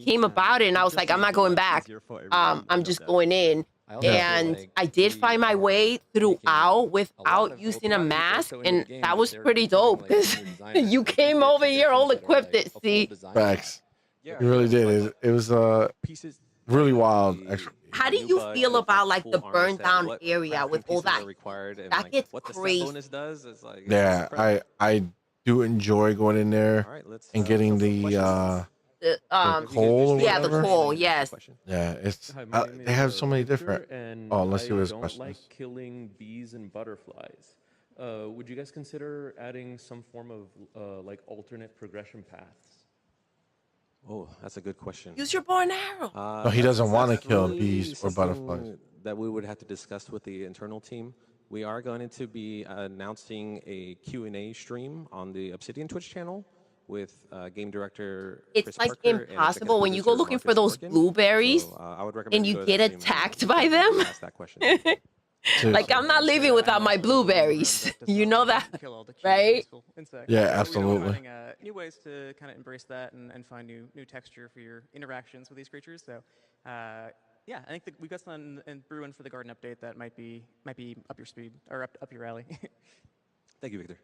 [SPEAKER 3] came about it and I was like, I'm not going back. I'm just going in. And I did find my way throughout without using a mask, and that was pretty dope, because you came over here all equipped it, see?
[SPEAKER 2] Facts. You really did. It was really wild, actually.
[SPEAKER 3] How do you feel about like the burned down area with all that? That gets crazy.
[SPEAKER 2] Yeah, I do enjoy going in there and getting the coal.
[SPEAKER 3] Yeah, the coal. Yes.
[SPEAKER 2] Yeah, it's they have so many different. Oh, let's see what his question is.
[SPEAKER 8] Like killing bees and butterflies. Would you guys consider adding some form of like alternate progression paths?
[SPEAKER 4] Oh, that's a good question.
[SPEAKER 3] Use your bow and arrow.
[SPEAKER 2] No, he doesn't want to kill
[SPEAKER 4] really
[SPEAKER 2] bees or butterflies.
[SPEAKER 4] That we would have to discuss with the internal team. We are going to be announcing a Q&A stream on the Obsidian Twitch channel with game director
[SPEAKER 3] It's
[SPEAKER 4] Chris
[SPEAKER 3] like
[SPEAKER 4] Parker
[SPEAKER 3] impossible
[SPEAKER 4] and
[SPEAKER 3] when you go looking for those
[SPEAKER 4] Marcus Morgan.
[SPEAKER 3] blueberries
[SPEAKER 4] I would recommend
[SPEAKER 3] and you
[SPEAKER 4] go to
[SPEAKER 3] get
[SPEAKER 4] that stream
[SPEAKER 3] attacked by them.
[SPEAKER 4] Ask that question.
[SPEAKER 3] Like I'm not leaving without my blueberries. You know that, right?
[SPEAKER 2] Yeah,
[SPEAKER 6] So
[SPEAKER 2] absolutely.
[SPEAKER 6] we're finding new ways to kind of embrace that and find new texture for your interactions with these creatures. So yeah, I think that we've got something in brewing for the garden update that might be up your speed or up your alley.
[SPEAKER 4] Thank you, Victor.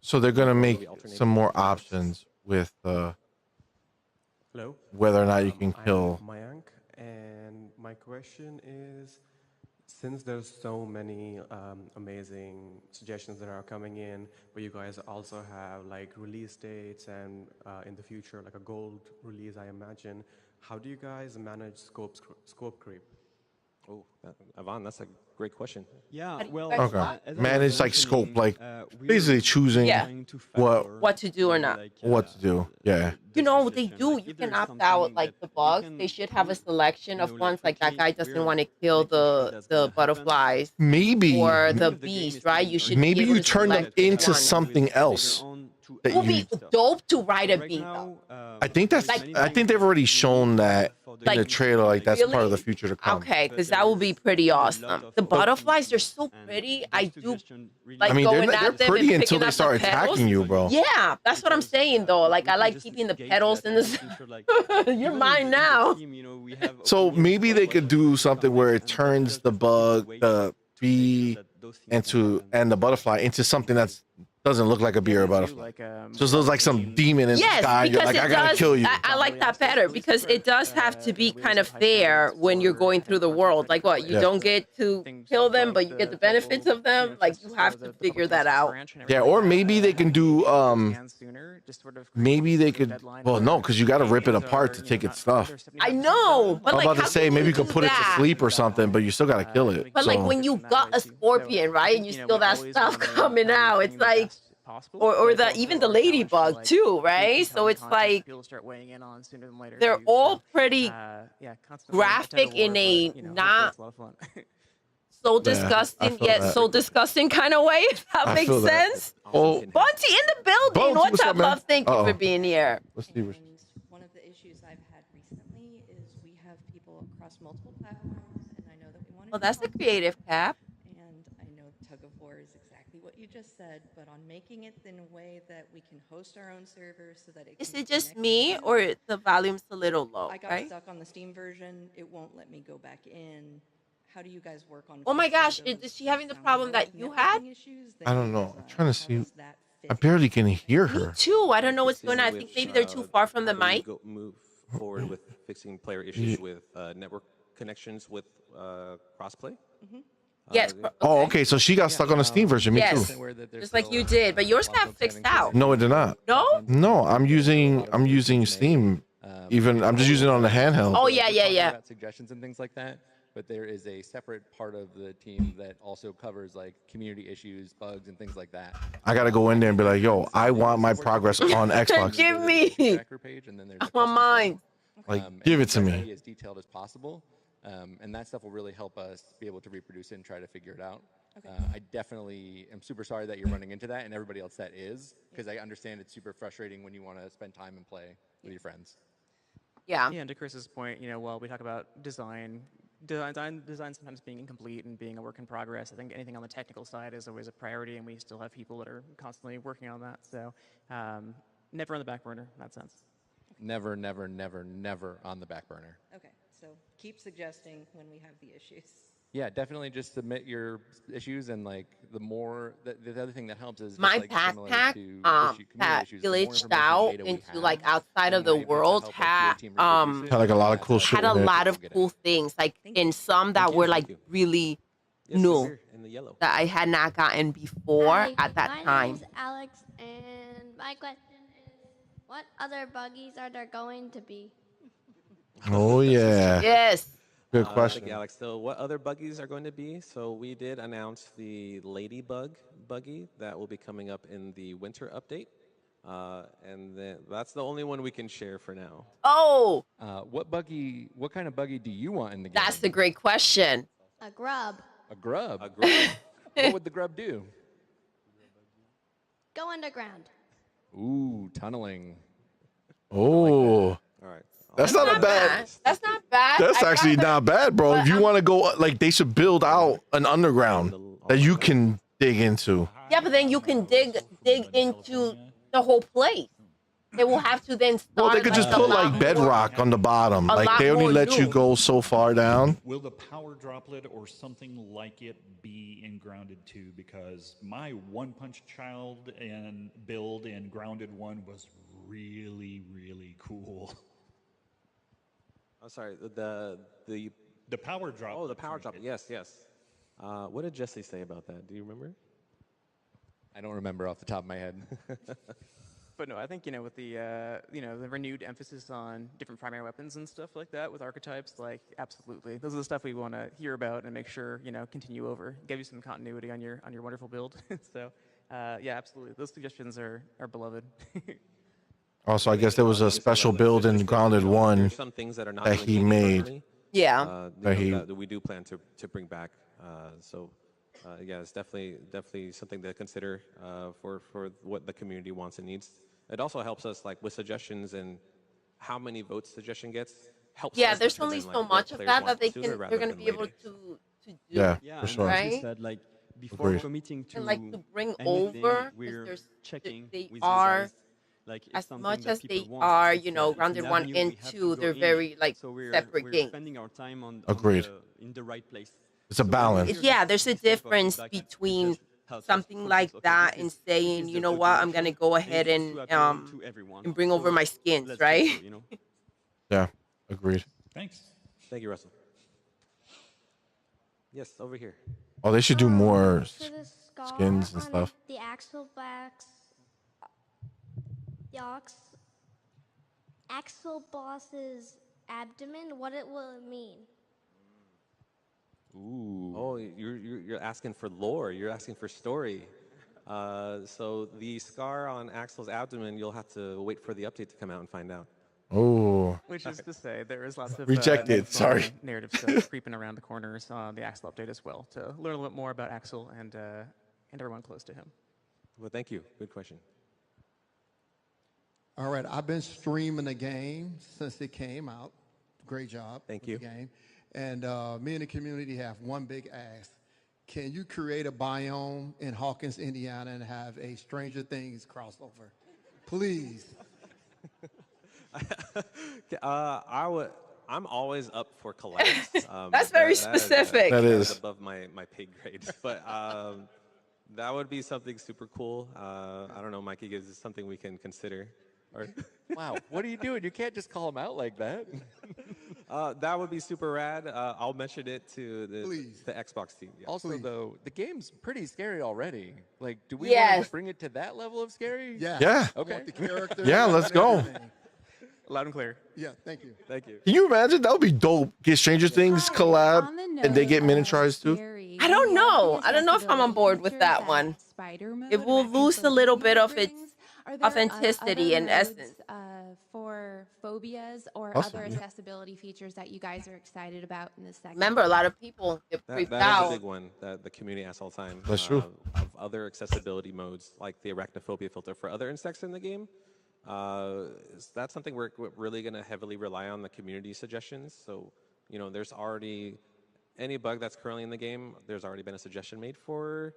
[SPEAKER 2] So they're gonna make some more options with
[SPEAKER 9] Hello.
[SPEAKER 2] whether or not you can kill.
[SPEAKER 9] I'm Mayank, and my question is, since there's so many amazing suggestions that are coming in, but you guys also have like release dates and in the future like a gold release, I imagine. How do you guys manage scope creep?
[SPEAKER 4] Oh, Ivan, that's a great question.
[SPEAKER 7] Yeah, well,
[SPEAKER 2] Okay.
[SPEAKER 7] as I
[SPEAKER 2] Manage
[SPEAKER 7] was
[SPEAKER 2] like scope,
[SPEAKER 7] mentioning,
[SPEAKER 2] like
[SPEAKER 7] we're
[SPEAKER 2] basically choosing
[SPEAKER 3] Yeah.
[SPEAKER 7] trying to
[SPEAKER 2] what
[SPEAKER 7] factor,
[SPEAKER 3] What to do or not.
[SPEAKER 7] like,
[SPEAKER 2] what to do. Yeah.
[SPEAKER 3] You know what they
[SPEAKER 7] suggestion.
[SPEAKER 3] do?
[SPEAKER 7] Like,
[SPEAKER 3] You
[SPEAKER 7] if
[SPEAKER 3] can
[SPEAKER 7] there's
[SPEAKER 3] opt out
[SPEAKER 7] something
[SPEAKER 3] like
[SPEAKER 7] that
[SPEAKER 3] the
[SPEAKER 7] you
[SPEAKER 3] bugs.
[SPEAKER 7] can
[SPEAKER 3] They should have a
[SPEAKER 7] put,
[SPEAKER 3] selection
[SPEAKER 7] you
[SPEAKER 3] of
[SPEAKER 7] know,
[SPEAKER 3] ones like that guy
[SPEAKER 7] quickly,
[SPEAKER 3] doesn't
[SPEAKER 7] we're
[SPEAKER 3] want to kill
[SPEAKER 7] making sure that's
[SPEAKER 3] the
[SPEAKER 7] gonna happen.
[SPEAKER 3] butterflies
[SPEAKER 2] Maybe
[SPEAKER 3] or the
[SPEAKER 7] If the game
[SPEAKER 3] bees,
[SPEAKER 7] is
[SPEAKER 3] right?
[SPEAKER 7] taking
[SPEAKER 3] You
[SPEAKER 7] time,
[SPEAKER 3] should
[SPEAKER 2] maybe
[SPEAKER 3] be able
[SPEAKER 2] you
[SPEAKER 3] to
[SPEAKER 2] turn them
[SPEAKER 3] select
[SPEAKER 2] into
[SPEAKER 3] one.
[SPEAKER 2] something
[SPEAKER 7] later
[SPEAKER 2] else
[SPEAKER 7] on to
[SPEAKER 2] that
[SPEAKER 3] It would
[SPEAKER 2] you.
[SPEAKER 3] be
[SPEAKER 7] stuff.
[SPEAKER 3] dope to ride a
[SPEAKER 7] Right
[SPEAKER 3] bee
[SPEAKER 7] now,
[SPEAKER 3] though.
[SPEAKER 2] I think that's.
[SPEAKER 7] there's
[SPEAKER 3] Like-
[SPEAKER 7] many
[SPEAKER 2] I think
[SPEAKER 7] things
[SPEAKER 2] they've already
[SPEAKER 7] we
[SPEAKER 2] shown
[SPEAKER 7] need
[SPEAKER 2] that
[SPEAKER 7] for the
[SPEAKER 2] in the
[SPEAKER 7] game to
[SPEAKER 2] trailer.
[SPEAKER 7] be
[SPEAKER 2] Like that's part of the
[SPEAKER 3] Really?
[SPEAKER 2] future to come.
[SPEAKER 3] Okay,
[SPEAKER 7] But
[SPEAKER 3] because that would be
[SPEAKER 7] there's
[SPEAKER 3] pretty
[SPEAKER 7] still a lot
[SPEAKER 3] awesome.
[SPEAKER 7] of
[SPEAKER 3] The
[SPEAKER 7] work
[SPEAKER 3] butterflies, they're
[SPEAKER 7] to
[SPEAKER 3] so
[SPEAKER 7] do, and
[SPEAKER 3] pretty.
[SPEAKER 7] those
[SPEAKER 3] I do
[SPEAKER 7] suggestions really
[SPEAKER 3] like
[SPEAKER 2] I mean,
[SPEAKER 3] going
[SPEAKER 2] they're
[SPEAKER 3] at them
[SPEAKER 2] pretty
[SPEAKER 3] and
[SPEAKER 2] until
[SPEAKER 3] picking
[SPEAKER 2] they
[SPEAKER 3] up
[SPEAKER 2] start
[SPEAKER 3] the petals.
[SPEAKER 2] attacking you, bro.
[SPEAKER 3] Yeah, that's what I'm
[SPEAKER 7] because,
[SPEAKER 3] saying though. Like
[SPEAKER 7] we
[SPEAKER 3] I
[SPEAKER 7] can
[SPEAKER 3] like
[SPEAKER 7] just
[SPEAKER 3] keeping the
[SPEAKER 7] gauge
[SPEAKER 3] petals
[SPEAKER 7] that
[SPEAKER 3] in
[SPEAKER 7] and
[SPEAKER 3] the.
[SPEAKER 7] making sure, like,
[SPEAKER 3] You're
[SPEAKER 7] even in
[SPEAKER 3] mine
[SPEAKER 7] the
[SPEAKER 3] now.
[SPEAKER 7] team, you know, we have
[SPEAKER 2] So
[SPEAKER 7] opinions
[SPEAKER 2] maybe
[SPEAKER 7] about
[SPEAKER 2] they
[SPEAKER 7] what
[SPEAKER 2] could
[SPEAKER 7] should
[SPEAKER 2] do
[SPEAKER 7] come
[SPEAKER 2] something where
[SPEAKER 7] next,
[SPEAKER 2] it
[SPEAKER 7] and
[SPEAKER 2] turns
[SPEAKER 7] just
[SPEAKER 2] the
[SPEAKER 7] finding a
[SPEAKER 2] bug,
[SPEAKER 7] way
[SPEAKER 2] the
[SPEAKER 7] to make
[SPEAKER 2] bee,
[SPEAKER 7] sure that those things can happen.
[SPEAKER 2] and the butterfly into something that's doesn't look like a bee
[SPEAKER 6] Yeah,
[SPEAKER 2] or a
[SPEAKER 6] they do,
[SPEAKER 2] butterfly.
[SPEAKER 6] like,
[SPEAKER 2] Just looks like some demon in the
[SPEAKER 3] Yes,
[SPEAKER 2] sky. And you're
[SPEAKER 3] because
[SPEAKER 2] like, I
[SPEAKER 3] it
[SPEAKER 2] gotta
[SPEAKER 3] does.
[SPEAKER 2] kill you.
[SPEAKER 3] I like that better because it does have to be kind of fair when you're going through the world. Like what? You
[SPEAKER 2] Yeah.
[SPEAKER 3] don't get to kill them, but you get the benefits of them. Like you have to figure that out.
[SPEAKER 2] Yeah, or maybe they can do maybe they could. Well, no, because you got to rip it apart to take its stuff.
[SPEAKER 3] I know, but
[SPEAKER 2] I'm
[SPEAKER 3] like
[SPEAKER 2] about to
[SPEAKER 3] how
[SPEAKER 2] say
[SPEAKER 3] can
[SPEAKER 2] maybe you could
[SPEAKER 3] do
[SPEAKER 2] put it to
[SPEAKER 3] that?
[SPEAKER 2] sleep or something, but you still got to kill it.
[SPEAKER 3] But like
[SPEAKER 2] So-
[SPEAKER 3] when you got a scorpion, right, and you still that stuff coming out, it's like, or even the ladybug too, right? So it's like they're all pretty graphic in a not so disgusting
[SPEAKER 2] feel
[SPEAKER 3] yet
[SPEAKER 2] that.
[SPEAKER 3] so disgusting kind of way. If that
[SPEAKER 2] I
[SPEAKER 3] makes
[SPEAKER 2] feel that.
[SPEAKER 3] sense.
[SPEAKER 2] Oh,
[SPEAKER 3] Bunty in the building.
[SPEAKER 2] Bunty,
[SPEAKER 3] What's
[SPEAKER 2] what's
[SPEAKER 3] up,
[SPEAKER 2] up, man?
[SPEAKER 3] love? Thank you
[SPEAKER 2] Uh-oh.
[SPEAKER 3] for being here.
[SPEAKER 2] let's see.
[SPEAKER 10] And one of the issues I've had recently is we have people across multiple platforms, and I know that we want to.
[SPEAKER 3] Well, that's a creative cap.
[SPEAKER 10] And I know tug of war is exactly what you just said, but on making it in a way that we can host our own server so that it.
[SPEAKER 3] Is
[SPEAKER 10] can
[SPEAKER 3] it just
[SPEAKER 10] connect
[SPEAKER 3] me
[SPEAKER 10] to-
[SPEAKER 3] or the volume's a little low?
[SPEAKER 10] I got
[SPEAKER 3] Right?
[SPEAKER 10] stuck on the Steam version. It won't let me go back in. How do you guys work on?
[SPEAKER 3] Oh my
[SPEAKER 10] fixing
[SPEAKER 3] gosh,
[SPEAKER 10] those
[SPEAKER 3] is she having the
[SPEAKER 10] sound
[SPEAKER 3] problem
[SPEAKER 10] like
[SPEAKER 3] that you
[SPEAKER 10] networking
[SPEAKER 3] had?
[SPEAKER 10] issues
[SPEAKER 2] I
[SPEAKER 10] that
[SPEAKER 2] don't
[SPEAKER 10] you
[SPEAKER 2] know.
[SPEAKER 10] guys,
[SPEAKER 2] I'm trying to
[SPEAKER 10] how
[SPEAKER 2] see.
[SPEAKER 10] does that
[SPEAKER 2] I
[SPEAKER 10] fit?
[SPEAKER 2] barely can hear
[SPEAKER 3] Me
[SPEAKER 2] her.
[SPEAKER 3] too. I don't know what's going on. I
[SPEAKER 4] With,
[SPEAKER 3] think maybe they're too far from the
[SPEAKER 4] how do we
[SPEAKER 3] mic.
[SPEAKER 4] move forward with fixing player issues with network connections with crossplay.
[SPEAKER 3] Yes.
[SPEAKER 2] Oh, okay. So she got stuck on the Steam version. Me
[SPEAKER 3] Yes.
[SPEAKER 2] too.
[SPEAKER 3] Just like you did, but yours got fixed out.
[SPEAKER 2] No, it did not.
[SPEAKER 3] No?
[SPEAKER 2] No, I'm using Steam. Even I'm just using it on the handheld.
[SPEAKER 3] Oh, yeah, yeah,
[SPEAKER 5] Talking
[SPEAKER 3] yeah.
[SPEAKER 5] about suggestions and things like that, but there is a separate part of the team that also covers like community issues, bugs, and things like that.
[SPEAKER 2] I gotta go in there and be like, yo, I want my progress on Xbox.
[SPEAKER 3] Give me.
[SPEAKER 5] Tracker page, and then there's
[SPEAKER 3] I
[SPEAKER 5] a
[SPEAKER 3] want
[SPEAKER 5] custom
[SPEAKER 3] mine.
[SPEAKER 2] Like,
[SPEAKER 5] and
[SPEAKER 2] give it
[SPEAKER 5] it's
[SPEAKER 2] to
[SPEAKER 5] trying
[SPEAKER 2] me.
[SPEAKER 5] be as detailed as possible, and that stuff will really help us be able to reproduce it and try to figure it out. I definitely am super sorry that you're running into that, and everybody else that is, because I understand it's super frustrating when you want to spend time and play with your friends.
[SPEAKER 3] Yeah.
[SPEAKER 6] Yeah, and to Chris's point, while we talk about design sometimes being incomplete and being a work in progress, I think anything on the technical side is always a priority, and we still have people that are constantly working on that. So never on the back burner in that sense.
[SPEAKER 5] Never, never, never, never on the back burner.
[SPEAKER 10] Okay, so keep suggesting when we have the issues.
[SPEAKER 5] Yeah, definitely just submit your issues, and like the other thing that helps is just,
[SPEAKER 3] My
[SPEAKER 5] like, similar
[SPEAKER 3] backpack
[SPEAKER 5] to
[SPEAKER 3] that
[SPEAKER 5] community issues, the more
[SPEAKER 3] glitched
[SPEAKER 5] information
[SPEAKER 3] out
[SPEAKER 5] data we
[SPEAKER 3] into
[SPEAKER 5] have,
[SPEAKER 3] like outside
[SPEAKER 5] the
[SPEAKER 3] of the
[SPEAKER 5] more able to
[SPEAKER 3] world
[SPEAKER 5] help, like,
[SPEAKER 3] had
[SPEAKER 5] your team reproduce it.
[SPEAKER 2] Had, like, a lot of
[SPEAKER 5] That's
[SPEAKER 2] cool
[SPEAKER 5] how
[SPEAKER 2] shit
[SPEAKER 3] had a
[SPEAKER 2] in it.
[SPEAKER 3] lot of
[SPEAKER 5] Get it.
[SPEAKER 3] cool things, like in some that were like really
[SPEAKER 4] Yes,
[SPEAKER 3] new
[SPEAKER 4] here in the yellow.
[SPEAKER 3] that I had not gotten before
[SPEAKER 11] Hi,
[SPEAKER 3] at that
[SPEAKER 11] my
[SPEAKER 3] time.
[SPEAKER 11] name's Alex, and my question is, what other buggies are there going to be?
[SPEAKER 2] Oh yeah.
[SPEAKER 3] Yes.
[SPEAKER 2] Good
[SPEAKER 4] Thank
[SPEAKER 2] question.
[SPEAKER 4] you, Alex. So what other buggies are going to be? So we did announce the Ladybug buggy that will be coming up in the winter update. And then that's the only one we can share for now.
[SPEAKER 3] Oh,
[SPEAKER 5] What kind of buggy do you want in the game?
[SPEAKER 3] that's a great question.
[SPEAKER 11] A grub.
[SPEAKER 5] A grub.
[SPEAKER 4] A group.
[SPEAKER 5] What would the grub do?
[SPEAKER 11] Go underground.
[SPEAKER 5] Ooh, tunneling.
[SPEAKER 2] Oh.
[SPEAKER 4] All right.
[SPEAKER 2] That's not a bad.
[SPEAKER 3] That's not bad.
[SPEAKER 2] That's actually not bad, bro. If you want to go, like, they should build out an underground that you can dig into.
[SPEAKER 3] Yeah, but then you can dig into the whole place. They will have to then start.
[SPEAKER 2] Well, they could just put like bedrock on the bottom. Like they only let you go so far down.
[SPEAKER 12] Will the power droplet or something like it be in Grounded 2? Because my One Punch Child and build in Grounded 1 was really, really cool.
[SPEAKER 4] I'm sorry, the
[SPEAKER 12] power drop.
[SPEAKER 4] Oh, the power drop. Yes, yes. What did Jesse say about that? Do you remember?
[SPEAKER 5] I don't remember off the top of my head.
[SPEAKER 6] But no, I think, with the, the renewed emphasis on different primary weapons and stuff like that with archetypes, like, absolutely. Those are the stuff we want to hear about and make sure, continue over. Give you some continuity on your wonderful build. So, yeah, absolutely. Those suggestions are beloved.
[SPEAKER 2] Also, I guess there was a special build in Grounded 1
[SPEAKER 4] some things that are not
[SPEAKER 2] that he made.
[SPEAKER 3] Yeah.
[SPEAKER 4] That we do plan to bring back. Yeah, it's definitely something to consider for what the community wants and needs. It also helps us, like, with suggestions and how many votes suggestion gets. Helps.
[SPEAKER 3] Yeah,
[SPEAKER 4] us
[SPEAKER 3] there's
[SPEAKER 4] determine,
[SPEAKER 3] only
[SPEAKER 4] like,
[SPEAKER 3] so
[SPEAKER 4] what
[SPEAKER 3] much of
[SPEAKER 4] players
[SPEAKER 3] that
[SPEAKER 4] want
[SPEAKER 3] they
[SPEAKER 4] sooner
[SPEAKER 3] can.
[SPEAKER 4] rather
[SPEAKER 3] They're going to
[SPEAKER 4] than
[SPEAKER 3] be able
[SPEAKER 4] later.
[SPEAKER 3] to do.
[SPEAKER 2] Yeah,
[SPEAKER 7] Yeah,
[SPEAKER 2] for
[SPEAKER 7] and
[SPEAKER 2] sure.
[SPEAKER 7] like you
[SPEAKER 3] Right?
[SPEAKER 7] said, like before
[SPEAKER 2] Agreed.
[SPEAKER 7] committing to
[SPEAKER 3] And like to bring
[SPEAKER 7] anything,
[SPEAKER 3] over,
[SPEAKER 7] we're
[SPEAKER 3] because
[SPEAKER 7] checking
[SPEAKER 3] they
[SPEAKER 7] with you
[SPEAKER 3] are
[SPEAKER 7] guys, like, if
[SPEAKER 3] as
[SPEAKER 7] something
[SPEAKER 3] much
[SPEAKER 7] that
[SPEAKER 3] as
[SPEAKER 7] people
[SPEAKER 3] they
[SPEAKER 7] want,
[SPEAKER 3] are,
[SPEAKER 7] it's
[SPEAKER 3] know,
[SPEAKER 7] it's
[SPEAKER 3] Grounded
[SPEAKER 7] an
[SPEAKER 3] 1
[SPEAKER 7] avenue
[SPEAKER 3] and
[SPEAKER 7] we have to
[SPEAKER 3] 2,
[SPEAKER 7] go
[SPEAKER 3] they're
[SPEAKER 7] in.
[SPEAKER 3] very like
[SPEAKER 7] So
[SPEAKER 3] separate
[SPEAKER 7] we're
[SPEAKER 3] games.
[SPEAKER 7] spending our time on
[SPEAKER 2] Agreed.
[SPEAKER 7] in the right place.
[SPEAKER 2] It's a
[SPEAKER 7] So
[SPEAKER 2] balance.
[SPEAKER 7] we're
[SPEAKER 3] Yeah,
[SPEAKER 7] just
[SPEAKER 3] there's a
[SPEAKER 7] step up
[SPEAKER 3] difference
[SPEAKER 7] back,
[SPEAKER 3] between
[SPEAKER 7] just help us
[SPEAKER 3] something
[SPEAKER 7] focus,
[SPEAKER 3] like
[SPEAKER 7] okay,
[SPEAKER 3] that
[SPEAKER 7] this
[SPEAKER 3] and
[SPEAKER 7] is
[SPEAKER 3] saying,
[SPEAKER 7] the
[SPEAKER 3] you know
[SPEAKER 7] good
[SPEAKER 3] what, I'm
[SPEAKER 7] direction,
[SPEAKER 3] gonna go
[SPEAKER 7] and
[SPEAKER 3] ahead
[SPEAKER 7] it's to appeal to everyone.
[SPEAKER 3] and bring over
[SPEAKER 7] So
[SPEAKER 3] my skins,
[SPEAKER 7] let's go
[SPEAKER 3] right?
[SPEAKER 7] for it,
[SPEAKER 2] Yeah, agreed.
[SPEAKER 12] Thanks.
[SPEAKER 4] Thank you, Russell. Yes, over here.
[SPEAKER 2] Oh, they should do more
[SPEAKER 11] For the scar
[SPEAKER 2] skins and
[SPEAKER 11] on
[SPEAKER 2] stuff.
[SPEAKER 11] the axle boss's abdomen, what will it mean?
[SPEAKER 4] Ooh. Oh, you're asking for lore. You're asking for story. So the scar on Axel's abdomen, you'll have to wait for the update to come out and find out.
[SPEAKER 2] Oh.
[SPEAKER 6] Which is to say, there is lots of
[SPEAKER 2] Rejected, sorry.
[SPEAKER 6] narrative stuff creeping around the corners on the Axel update as well to learn a little bit more about Axel and everyone close to him.
[SPEAKER 4] Well, thank you. Good question.
[SPEAKER 13] All right, I've been streaming the game since it came out. Great job.
[SPEAKER 4] Thank
[SPEAKER 13] with
[SPEAKER 4] you.
[SPEAKER 13] The game. And me and the community have one big ask. Can you create a biome in Hawkins, Indiana, and have a Stranger Things crossover? Please.
[SPEAKER 4] I'm always up for collabs.
[SPEAKER 3] That's very specific.
[SPEAKER 2] That is.
[SPEAKER 4] above my pay grade, but that would be something super cool. I don't know, Mikey, is this something we can consider? Or
[SPEAKER 5] Wow, what are you doing? You can't just call him out like that.
[SPEAKER 4] that would be super rad. I'll mention it to the Xbox team. Yeah.
[SPEAKER 5] Also, though, the game's pretty scary already. Like, do we want
[SPEAKER 3] Yes.
[SPEAKER 5] to bring it to that level of scary?
[SPEAKER 13] Yeah.
[SPEAKER 2] Yeah.
[SPEAKER 13] I
[SPEAKER 5] Okay.
[SPEAKER 13] want the character.
[SPEAKER 2] Yeah, let's go.
[SPEAKER 6] Loud and clear.
[SPEAKER 13] Yeah, thank you.
[SPEAKER 4] Thank you.
[SPEAKER 2] Can you imagine? That would be dope. Get Stranger Things collab and they get miniaturized too.
[SPEAKER 3] I don't know. I don't know if I'm on board with that one. It will lose a little bit of its authenticity and essence.
[SPEAKER 14] For phobias or
[SPEAKER 2] Awesome,
[SPEAKER 14] other
[SPEAKER 2] yeah.
[SPEAKER 14] accessibility features that you guys are excited about in this segment?
[SPEAKER 3] Remember, a lot of people get freaked
[SPEAKER 4] That is
[SPEAKER 3] out.
[SPEAKER 4] a big one that the community asks all the time.
[SPEAKER 2] That's true.
[SPEAKER 4] Of other accessibility modes, like the arachnophobia filter for other insects in the game. That's something we're really going to heavily rely on the community suggestions. So, there's already any bug that's currently in the game, there's already been a suggestion made for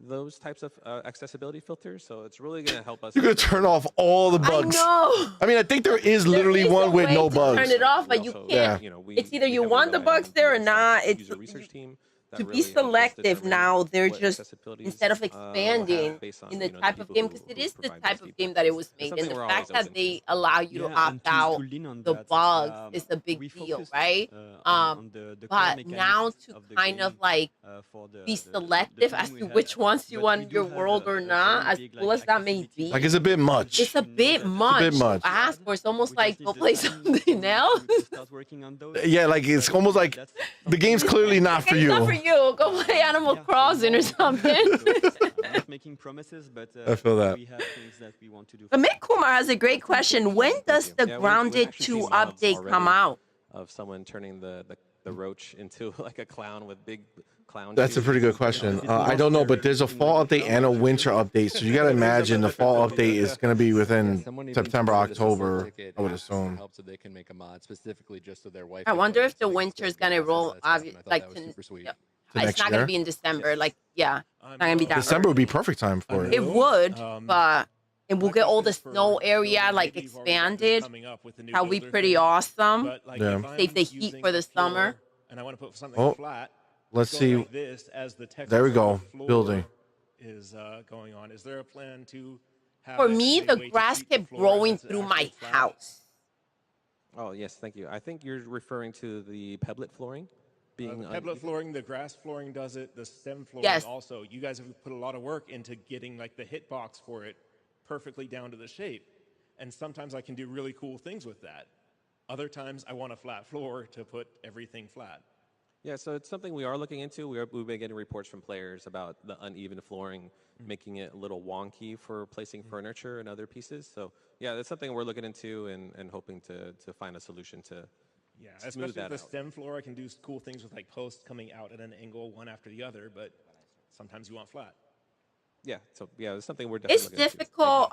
[SPEAKER 4] those types of accessibility filters. So it's really going to help us.
[SPEAKER 2] You're gonna turn off all the bugs.
[SPEAKER 3] I know.
[SPEAKER 2] mean, I think there is literally
[SPEAKER 3] There is
[SPEAKER 2] one
[SPEAKER 3] a
[SPEAKER 2] with
[SPEAKER 3] way
[SPEAKER 2] no
[SPEAKER 3] to
[SPEAKER 2] bugs.
[SPEAKER 3] Turn it off, but you
[SPEAKER 4] Also,
[SPEAKER 3] can't. It's either you want the bugs there or not. It's
[SPEAKER 4] research team that
[SPEAKER 3] to
[SPEAKER 4] really
[SPEAKER 3] be
[SPEAKER 4] helps us
[SPEAKER 3] selective
[SPEAKER 4] determine
[SPEAKER 3] now. They're
[SPEAKER 4] what
[SPEAKER 3] just
[SPEAKER 4] accessibilities,
[SPEAKER 3] instead of
[SPEAKER 4] have
[SPEAKER 3] expanding
[SPEAKER 4] based on,
[SPEAKER 3] in the
[SPEAKER 4] the
[SPEAKER 3] type of
[SPEAKER 4] people
[SPEAKER 3] game,
[SPEAKER 4] who-
[SPEAKER 3] because it
[SPEAKER 4] who
[SPEAKER 3] is the
[SPEAKER 4] provide
[SPEAKER 3] type
[SPEAKER 4] those
[SPEAKER 3] of
[SPEAKER 4] feedback.
[SPEAKER 3] game that it was
[SPEAKER 4] It's
[SPEAKER 3] made,
[SPEAKER 4] something
[SPEAKER 3] and the
[SPEAKER 4] we're
[SPEAKER 3] fact
[SPEAKER 4] always
[SPEAKER 3] that
[SPEAKER 4] open
[SPEAKER 3] they allow you to
[SPEAKER 7] Yeah,
[SPEAKER 3] opt
[SPEAKER 7] and to
[SPEAKER 3] out
[SPEAKER 7] lean on
[SPEAKER 3] the
[SPEAKER 7] that,
[SPEAKER 3] bugs is a big
[SPEAKER 7] we
[SPEAKER 3] deal,
[SPEAKER 7] focused,
[SPEAKER 3] right?
[SPEAKER 7] on the core
[SPEAKER 3] But now
[SPEAKER 7] mechanics
[SPEAKER 3] to
[SPEAKER 7] of the
[SPEAKER 3] kind of
[SPEAKER 7] game,
[SPEAKER 3] like
[SPEAKER 7] for the-
[SPEAKER 3] be
[SPEAKER 7] the
[SPEAKER 3] selective
[SPEAKER 7] time
[SPEAKER 3] as
[SPEAKER 7] we
[SPEAKER 3] to
[SPEAKER 7] had,
[SPEAKER 3] which ones you
[SPEAKER 7] but
[SPEAKER 3] want
[SPEAKER 7] we
[SPEAKER 3] in
[SPEAKER 7] do
[SPEAKER 3] your
[SPEAKER 7] have
[SPEAKER 3] world or not, as
[SPEAKER 7] very big,
[SPEAKER 3] cool as that may
[SPEAKER 7] accessibility
[SPEAKER 3] be,
[SPEAKER 2] Like, it's a bit much.
[SPEAKER 3] it's a bit much.
[SPEAKER 2] much.
[SPEAKER 3] To ask for. It's almost
[SPEAKER 7] We
[SPEAKER 3] like
[SPEAKER 7] just
[SPEAKER 3] go
[SPEAKER 7] need
[SPEAKER 3] play
[SPEAKER 7] the time
[SPEAKER 3] something else.
[SPEAKER 7] to start working on those.
[SPEAKER 2] Yeah, like it's almost like
[SPEAKER 7] That's
[SPEAKER 2] the game's clearly not for
[SPEAKER 3] It's not for
[SPEAKER 2] you.
[SPEAKER 3] you. Go play Animal Crossing or something.
[SPEAKER 7] I'm not making promises, but
[SPEAKER 2] I feel that.
[SPEAKER 7] we have things that we want to do.
[SPEAKER 3] But Mick Kumar has a great question. When does the
[SPEAKER 4] Yeah, we've
[SPEAKER 3] Grounded
[SPEAKER 4] actually
[SPEAKER 3] 2
[SPEAKER 4] seen mobs
[SPEAKER 3] update come
[SPEAKER 4] already
[SPEAKER 3] out?
[SPEAKER 4] Of someone turning the roach into like a clown with big clown.
[SPEAKER 2] That's a
[SPEAKER 4] shoes.
[SPEAKER 2] pretty good question. I don't know, but there's a fall update and a winter update, so you got to imagine the fall update is going to be within
[SPEAKER 5] Someone even
[SPEAKER 2] September,
[SPEAKER 5] submitted a support
[SPEAKER 2] October.
[SPEAKER 5] ticket
[SPEAKER 2] I would
[SPEAKER 5] asking for
[SPEAKER 2] assume.
[SPEAKER 5] help so they can make a mod specifically just so their wife.
[SPEAKER 3] I
[SPEAKER 5] can
[SPEAKER 3] wonder
[SPEAKER 5] play
[SPEAKER 3] if
[SPEAKER 5] it,
[SPEAKER 3] the
[SPEAKER 5] so they can
[SPEAKER 3] winter's
[SPEAKER 5] still
[SPEAKER 3] gonna
[SPEAKER 5] get
[SPEAKER 3] roll,
[SPEAKER 5] access to that stuff, and I thought
[SPEAKER 3] like
[SPEAKER 5] that was super sweet.
[SPEAKER 2] To
[SPEAKER 3] it's
[SPEAKER 2] next
[SPEAKER 3] not gonna
[SPEAKER 2] year?
[SPEAKER 3] be in December. Like, yeah, not gonna be that
[SPEAKER 2] December would be
[SPEAKER 3] early.
[SPEAKER 2] perfect time for
[SPEAKER 3] It
[SPEAKER 2] it.
[SPEAKER 3] would, but and we'll get all the snow area like expanded. That'll be pretty awesome.
[SPEAKER 2] Yeah.
[SPEAKER 3] Save the heat for the summer.
[SPEAKER 15] And I want to put something
[SPEAKER 2] Oh,
[SPEAKER 15] flat.
[SPEAKER 2] let's
[SPEAKER 15] going
[SPEAKER 2] see.
[SPEAKER 15] Like this as the texture
[SPEAKER 2] There we
[SPEAKER 15] of
[SPEAKER 2] go.
[SPEAKER 15] the floor
[SPEAKER 2] Building.
[SPEAKER 15] is going on. Is there a plan to have
[SPEAKER 3] For
[SPEAKER 15] that
[SPEAKER 3] me,
[SPEAKER 15] as a
[SPEAKER 3] the
[SPEAKER 15] way to
[SPEAKER 3] grass
[SPEAKER 15] treat the
[SPEAKER 3] kept
[SPEAKER 15] floor
[SPEAKER 3] growing
[SPEAKER 15] as an
[SPEAKER 3] through
[SPEAKER 15] actual
[SPEAKER 3] my
[SPEAKER 15] flat?
[SPEAKER 3] house.
[SPEAKER 4] Oh yes, thank you. I think you're referring to the pebblet flooring, being
[SPEAKER 15] The pebblet flooring, the grass flooring does it. The stem flooring
[SPEAKER 3] Yes.
[SPEAKER 15] also. You guys have put a lot of work into getting like the hitbox for it perfectly down to the shape. And sometimes I can do really cool things with that. Other times I want a flat floor to put everything flat.
[SPEAKER 4] Yeah, so it's something we are looking into. We've been getting reports from players about the uneven flooring, making it a little wonky for placing furniture and other pieces. So yeah, that's something we're looking into and hoping to find a solution to
[SPEAKER 15] Yeah,
[SPEAKER 4] smooth
[SPEAKER 15] especially
[SPEAKER 4] that
[SPEAKER 15] with the
[SPEAKER 4] out.
[SPEAKER 15] stem floor, I can do cool things with like posts coming out at an angle one after the other, but sometimes you want flat.
[SPEAKER 4] Yeah, so yeah, it's something we're definitely
[SPEAKER 3] It's
[SPEAKER 4] looking into.
[SPEAKER 3] difficult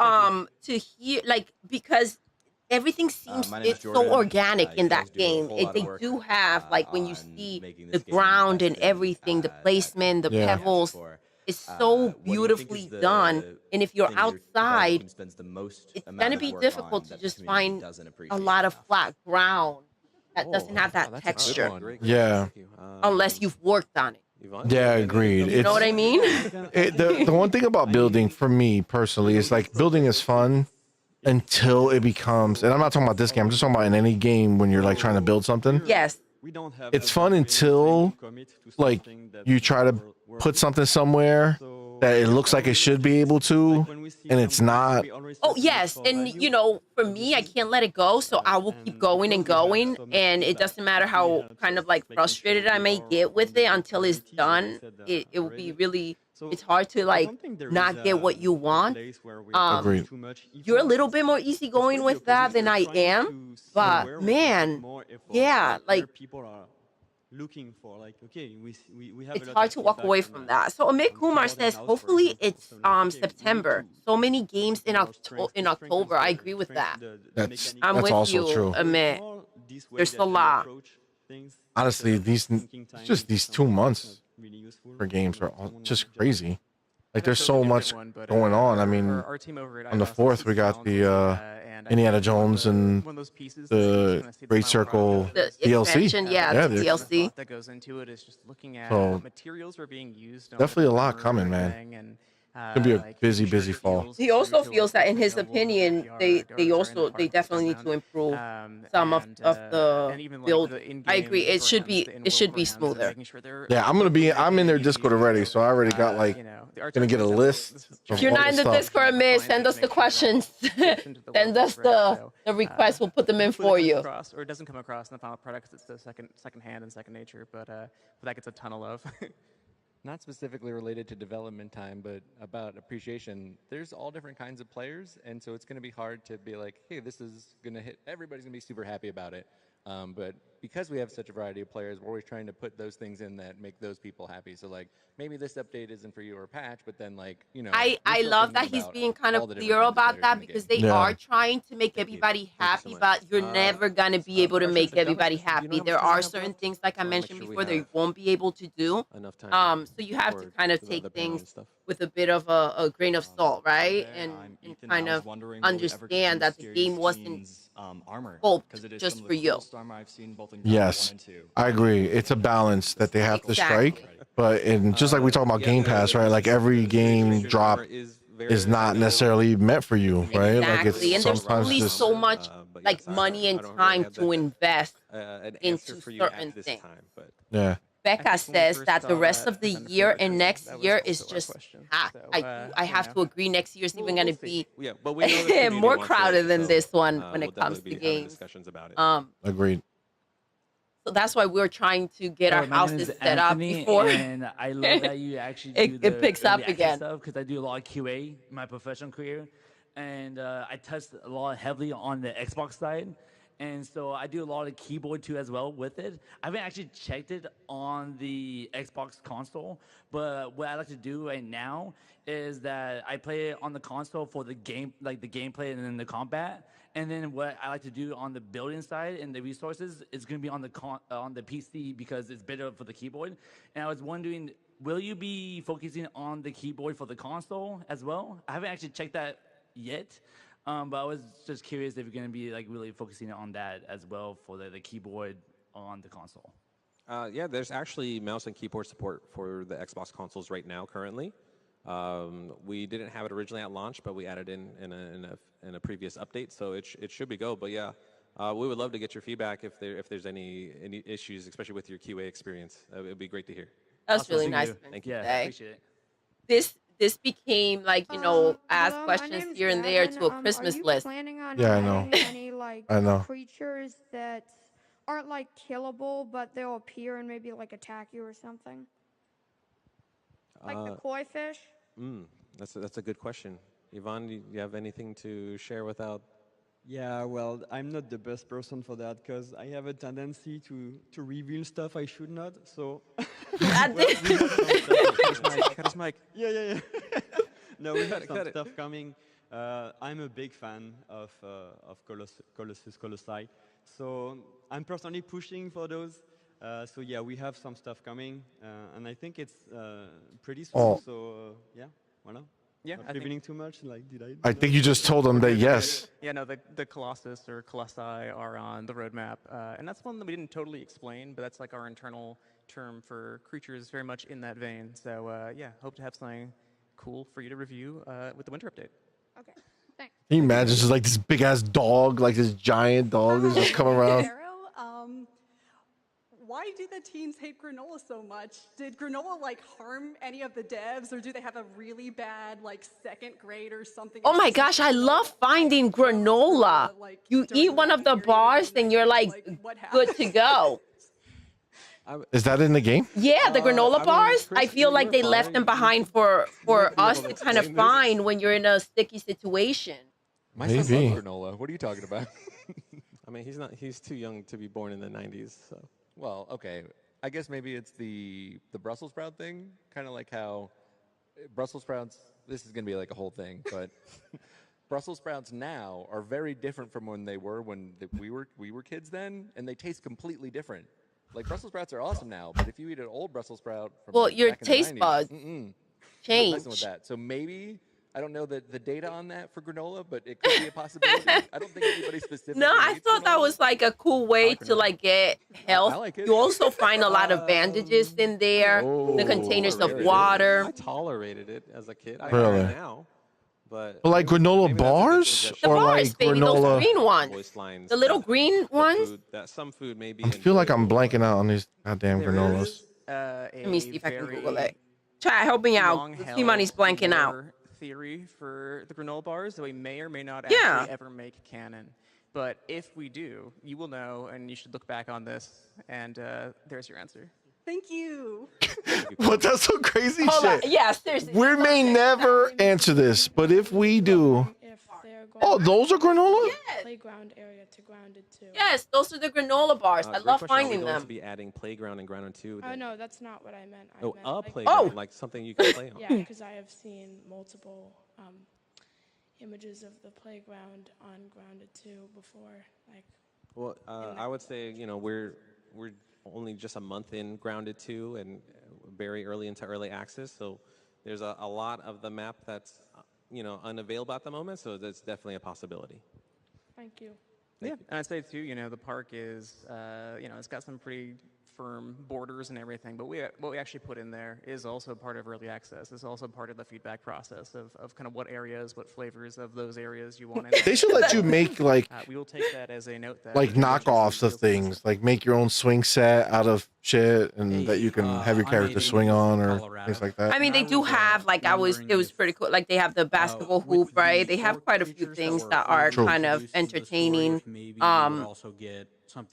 [SPEAKER 3] to hear like because everything seems
[SPEAKER 16] my name is
[SPEAKER 3] it's
[SPEAKER 16] Jordan.
[SPEAKER 3] so organic
[SPEAKER 16] You
[SPEAKER 3] in
[SPEAKER 16] guys
[SPEAKER 3] that
[SPEAKER 16] do a
[SPEAKER 3] game.
[SPEAKER 16] whole lot of
[SPEAKER 3] They
[SPEAKER 16] work,
[SPEAKER 3] do have like when you
[SPEAKER 16] on
[SPEAKER 3] see
[SPEAKER 16] making
[SPEAKER 3] the
[SPEAKER 16] this game
[SPEAKER 3] ground
[SPEAKER 16] the
[SPEAKER 3] and
[SPEAKER 16] best thing,
[SPEAKER 3] everything, the
[SPEAKER 16] that
[SPEAKER 3] placement, the
[SPEAKER 2] Yeah.
[SPEAKER 3] pebbles.
[SPEAKER 16] for.
[SPEAKER 3] It's so
[SPEAKER 16] What do you think
[SPEAKER 3] beautifully
[SPEAKER 16] is the
[SPEAKER 3] done. And if you're
[SPEAKER 16] thing your development
[SPEAKER 3] outside,
[SPEAKER 16] team spends the most
[SPEAKER 3] it's
[SPEAKER 16] amount
[SPEAKER 3] gonna
[SPEAKER 16] of
[SPEAKER 3] be
[SPEAKER 16] work
[SPEAKER 3] difficult
[SPEAKER 16] on
[SPEAKER 3] to
[SPEAKER 16] that the
[SPEAKER 3] just
[SPEAKER 16] community
[SPEAKER 3] find
[SPEAKER 16] doesn't
[SPEAKER 3] a
[SPEAKER 16] appreciate
[SPEAKER 3] lot of
[SPEAKER 16] enough?
[SPEAKER 3] flat ground that doesn't have that
[SPEAKER 4] That's
[SPEAKER 3] texture
[SPEAKER 4] a great
[SPEAKER 2] Yeah.
[SPEAKER 4] Thank you.
[SPEAKER 3] unless you've worked on it.
[SPEAKER 4] Yvonne?
[SPEAKER 2] Yeah, agreed.
[SPEAKER 3] You know what I mean?
[SPEAKER 2] The one thing about building for me personally is like building is fun until it becomes, and I'm not talking about this game, I'm just talking about in any game when you're like trying to build something.
[SPEAKER 3] Yes.
[SPEAKER 2] It's fun until like you try to put something somewhere that it looks like it should be able to, and it's not.
[SPEAKER 3] Oh yes, and you know, for me, I can't let it go, so I will keep going and going, and it doesn't matter how kind of like frustrated I may get with it until it's done. It will be really. It's hard to like not get what you want.
[SPEAKER 2] Agreed.
[SPEAKER 3] You're a little bit more easygoing with that than I am, but man, yeah, like
[SPEAKER 7] people are looking for, like, okay, we have
[SPEAKER 3] it's hard to walk away from that. So Amit Kumar says, hopefully it's September. So many games in October. I agree with that. I'm with
[SPEAKER 2] also
[SPEAKER 3] you,
[SPEAKER 2] true.
[SPEAKER 3] Amit. There's a lot.
[SPEAKER 2] Honestly, just these 2 months for games are just crazy. Like there's so much going on. I mean,
[SPEAKER 6] our team over at
[SPEAKER 2] on the
[SPEAKER 6] iOS
[SPEAKER 2] 4th we got the Indiana Jones and
[SPEAKER 6] one of those pieces
[SPEAKER 2] the Great Circle
[SPEAKER 3] The
[SPEAKER 2] DLC.
[SPEAKER 3] expansion, yeah, the DLC.
[SPEAKER 6] that goes into it is just looking at
[SPEAKER 2] So,
[SPEAKER 6] materials are being used.
[SPEAKER 2] definitely a lot coming, man.
[SPEAKER 6] And,
[SPEAKER 2] It's gonna be a busy fall.
[SPEAKER 3] He also feels that, in his opinion, they definitely need to improve some of the build. I agree. It should be smoother.
[SPEAKER 2] Yeah, I'm in their Discord already, so I already got like gonna get a list.
[SPEAKER 3] If you're not in the Discord, man, send us the questions. Send us the requests. We'll put them in for you.
[SPEAKER 6] Or it doesn't come across in the final product because it's the second hand and second nature, but that gets a ton of love.
[SPEAKER 5] Not specifically related to development time, but about appreciation. There's all different kinds of players, and so it's going to be hard to be like, hey, this is going to hit. Everybody's going to be super happy about it. But because we have such a variety of players, we're always trying to put those things in that make those people happy. So like maybe this update isn't for you or a patch, but then like, you know.
[SPEAKER 3] I love that he's being kind of clear about that because they are trying to make everybody happy, but you're never going to be able to make everybody happy. There are certain things, like I mentioned before, that you won't be able to do. So you have to kind of take things with a bit of a grain of salt, right? And kind of understand that the game wasn't sculpted just for you.
[SPEAKER 2] Yes, I agree. It's a balance that they have to strike. But just like we talk about Game Pass, right? Like every game drop is not necessarily meant for you, right? Like
[SPEAKER 3] Exactly, and there's
[SPEAKER 2] sometimes
[SPEAKER 3] only
[SPEAKER 2] just
[SPEAKER 3] so much like money and time to invest into certain things.
[SPEAKER 2] yeah.
[SPEAKER 3] Becca says that the rest of the year and next year is just packed. I have to agree. Next year is even going to be more crowded than this one when it comes to games.
[SPEAKER 2] Agreed.
[SPEAKER 3] So that's why we're trying to get our houses set up before
[SPEAKER 17] and I love that you actually do
[SPEAKER 3] it picks up again.
[SPEAKER 17] Because I do a lot of QA in my professional career, and I touched a lot heavily on the Xbox side. And so I do a lot of keyboard too as well with it. I haven't actually checked it on the Xbox console, but what I like to do right now is that I play it on the console for the game, like the gameplay and then the combat. And then what I like to do on the building side and the resources is going to be on the PC because it's better for the keyboard. And I was wondering, will you be focusing on the keyboard for the console as well? I haven't actually checked that yet. But I was just curious if you're going to be like really focusing on that as well for the keyboard on the console.
[SPEAKER 4] Yeah, there's actually mouse and keyboard support for the Xbox consoles right now currently. We didn't have it originally at launch, but we added in a previous update, so it should be go. But yeah, we would love to get your feedback if there's any issues, especially with your QA experience. It would be great to hear.
[SPEAKER 3] That's really nice.
[SPEAKER 4] Thank you.
[SPEAKER 3] Yeah,
[SPEAKER 17] appreciate
[SPEAKER 3] it. This became like ask
[SPEAKER 16] hello, my
[SPEAKER 3] questions
[SPEAKER 16] name's
[SPEAKER 3] here and there
[SPEAKER 16] Gavin.
[SPEAKER 3] to a Christmas
[SPEAKER 16] are you
[SPEAKER 3] list.
[SPEAKER 16] planning on
[SPEAKER 2] Yeah, I know.
[SPEAKER 16] adding any like
[SPEAKER 2] I know.
[SPEAKER 16] creatures that aren't like killable, but they'll appear and maybe like attack you or something? Like the koi fish?
[SPEAKER 4] That's a good question. Yvonne, do you have anything to share without?
[SPEAKER 7] Yeah, well, I'm not the best person for that because I have a tendency to reveal stuff I should not. So.
[SPEAKER 3] Cut
[SPEAKER 6] his mic.
[SPEAKER 7] Yeah. No, we have some stuff coming. I'm a big fan of Colossus Colossi, so I'm personally pushing for those. So yeah, we have some stuff coming, and I think it's pretty soon.
[SPEAKER 2] Oh.
[SPEAKER 7] So yeah, voilà.
[SPEAKER 6] Yeah,
[SPEAKER 7] Not revealing too much. Like, did I?
[SPEAKER 2] I think you just told them that yes.
[SPEAKER 6] Yeah, no, the Colossus or Colossi are on the roadmap, and that's one that we didn't totally explain, but that's like our internal term for creatures very much in that vein. So yeah, hope to have something cool for you to review with the winter update.
[SPEAKER 16] Okay, thanks.
[SPEAKER 2] Can you imagine just like this big ass dog, like this giant dog that's just coming around?
[SPEAKER 18] Why do the teens hate granola so much? Did granola like harm any of the devs, or do they have a really bad like second grade or something?
[SPEAKER 3] Oh my gosh, I love finding granola. You eat one of the bars, then you're like good to go.
[SPEAKER 2] Is that in the game?
[SPEAKER 3] Yeah, the granola bars. I feel like they left them behind for us to kind of find when you're in a sticky situation.
[SPEAKER 5] My son
[SPEAKER 2] Maybe.
[SPEAKER 5] loves granola. What are you talking about?
[SPEAKER 4] I mean, he's too young to be born in the 90s, so.
[SPEAKER 5] Well, okay. I guess maybe it's the Brussels sprout thing, kind of like how Brussels sprouts. This is gonna be like a whole thing, but Brussels sprouts now are very different from when they were when we were kids then, and they taste completely different. Like Brussels sprouts are awesome now, but if you eat an old Brussels sprout from
[SPEAKER 3] Well,
[SPEAKER 5] like
[SPEAKER 3] your
[SPEAKER 5] back in the
[SPEAKER 3] taste
[SPEAKER 5] 90s,
[SPEAKER 3] buds
[SPEAKER 5] not
[SPEAKER 3] change.
[SPEAKER 5] messing with that. So maybe. I don't know the data on that for granola, but it could be a possibility. I don't think anybody specifically.
[SPEAKER 3] No, I
[SPEAKER 5] eats
[SPEAKER 3] thought that
[SPEAKER 5] granola.
[SPEAKER 3] was like a cool way to like get health.
[SPEAKER 5] like it.
[SPEAKER 3] You also find a lot of bandages in there, the containers of
[SPEAKER 4] I
[SPEAKER 3] water.
[SPEAKER 4] tolerated it as a kid. I
[SPEAKER 2] Really?
[SPEAKER 4] don't now, but
[SPEAKER 2] But like granola
[SPEAKER 4] maybe that's a good
[SPEAKER 2] bars
[SPEAKER 4] suggestion.
[SPEAKER 2] or
[SPEAKER 3] Bars,
[SPEAKER 2] like
[SPEAKER 3] baby, those
[SPEAKER 2] granola.
[SPEAKER 3] green ones.
[SPEAKER 4] Voice lines
[SPEAKER 3] The little
[SPEAKER 4] that
[SPEAKER 3] green ones.
[SPEAKER 4] that some food may be.
[SPEAKER 2] I feel like I'm blanking out on these goddamn granolas.
[SPEAKER 3] Let me see if I can Google it. Try helping out. CMoney's blanking out.
[SPEAKER 6] Theory for the granola bars that we may or may not
[SPEAKER 3] Yeah.
[SPEAKER 6] actually ever make canon. But if we do, you will know, and you should look back on this, and there's your answer.
[SPEAKER 18] Thank you.
[SPEAKER 2] What? That's some crazy
[SPEAKER 3] Hold on.
[SPEAKER 2] shit.
[SPEAKER 3] Yeah, seriously.
[SPEAKER 2] We may never answer this, but if we do, oh, those are granola.
[SPEAKER 16] Playground area to grounded too.
[SPEAKER 3] Yes, those are the granola bars. I
[SPEAKER 4] Great
[SPEAKER 3] love
[SPEAKER 4] question. Are we
[SPEAKER 3] finding
[SPEAKER 4] going
[SPEAKER 3] them.
[SPEAKER 4] to be adding playground and ground two.
[SPEAKER 16] Oh no, that's not what I meant. I
[SPEAKER 4] Oh,
[SPEAKER 16] meant,
[SPEAKER 4] a
[SPEAKER 16] like,
[SPEAKER 4] playground, like something you can play on.
[SPEAKER 16] Yeah, because I have seen multiple images of the playground on grounded 2 before, like.
[SPEAKER 4] Well, I would say we're only just a month in grounded 2 and very early into early access, so there's a lot of the map that's unavailable at the moment, so that's definitely a possibility.
[SPEAKER 16] Thank you.
[SPEAKER 6] Yeah, and I'd say too, the park is, it's got some pretty firm borders and everything, but what we actually put in there is also part of early access. It's also part of the feedback process of kind of what areas, what flavors of those areas you want in.
[SPEAKER 2] They should let you make like
[SPEAKER 6] we will take that as a note that
[SPEAKER 2] like knockoffs of things, like make your own swing set out of shit, and that you can have your character swing on or things like that.
[SPEAKER 3] I mean, they do have like it was pretty cool. Like they have the basketball hoop, right? They have quite a few things that are kind of entertaining.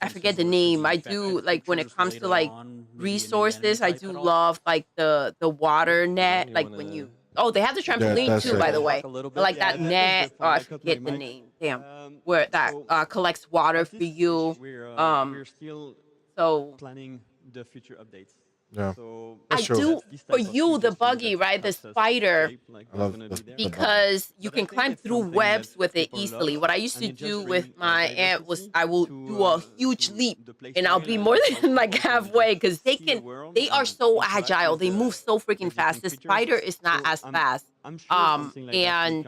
[SPEAKER 3] I forget the name. I do like when it comes to like resources. I do love like the water net, like when you Oh, they have the trampoline
[SPEAKER 2] that's
[SPEAKER 3] too,
[SPEAKER 2] it.
[SPEAKER 3] by the way. Like
[SPEAKER 7] Yeah,
[SPEAKER 3] that
[SPEAKER 7] that is
[SPEAKER 3] net.
[SPEAKER 7] the
[SPEAKER 3] Oh, I
[SPEAKER 7] fun. I cut
[SPEAKER 3] forget
[SPEAKER 7] my
[SPEAKER 3] the
[SPEAKER 7] mic.
[SPEAKER 3] name. Damn. Where that collects water for you.
[SPEAKER 7] We're still
[SPEAKER 3] So
[SPEAKER 7] planning the future updates.
[SPEAKER 2] Yeah.
[SPEAKER 7] So
[SPEAKER 3] I do for you the buggy, right? The spider,
[SPEAKER 2] I love the
[SPEAKER 3] because you can climb through webs with it easily. What I used to do with my aunt was I will do a huge leap and I'll be more than like halfway because they are so agile. They move so freaking fast. The spider is not as fast. And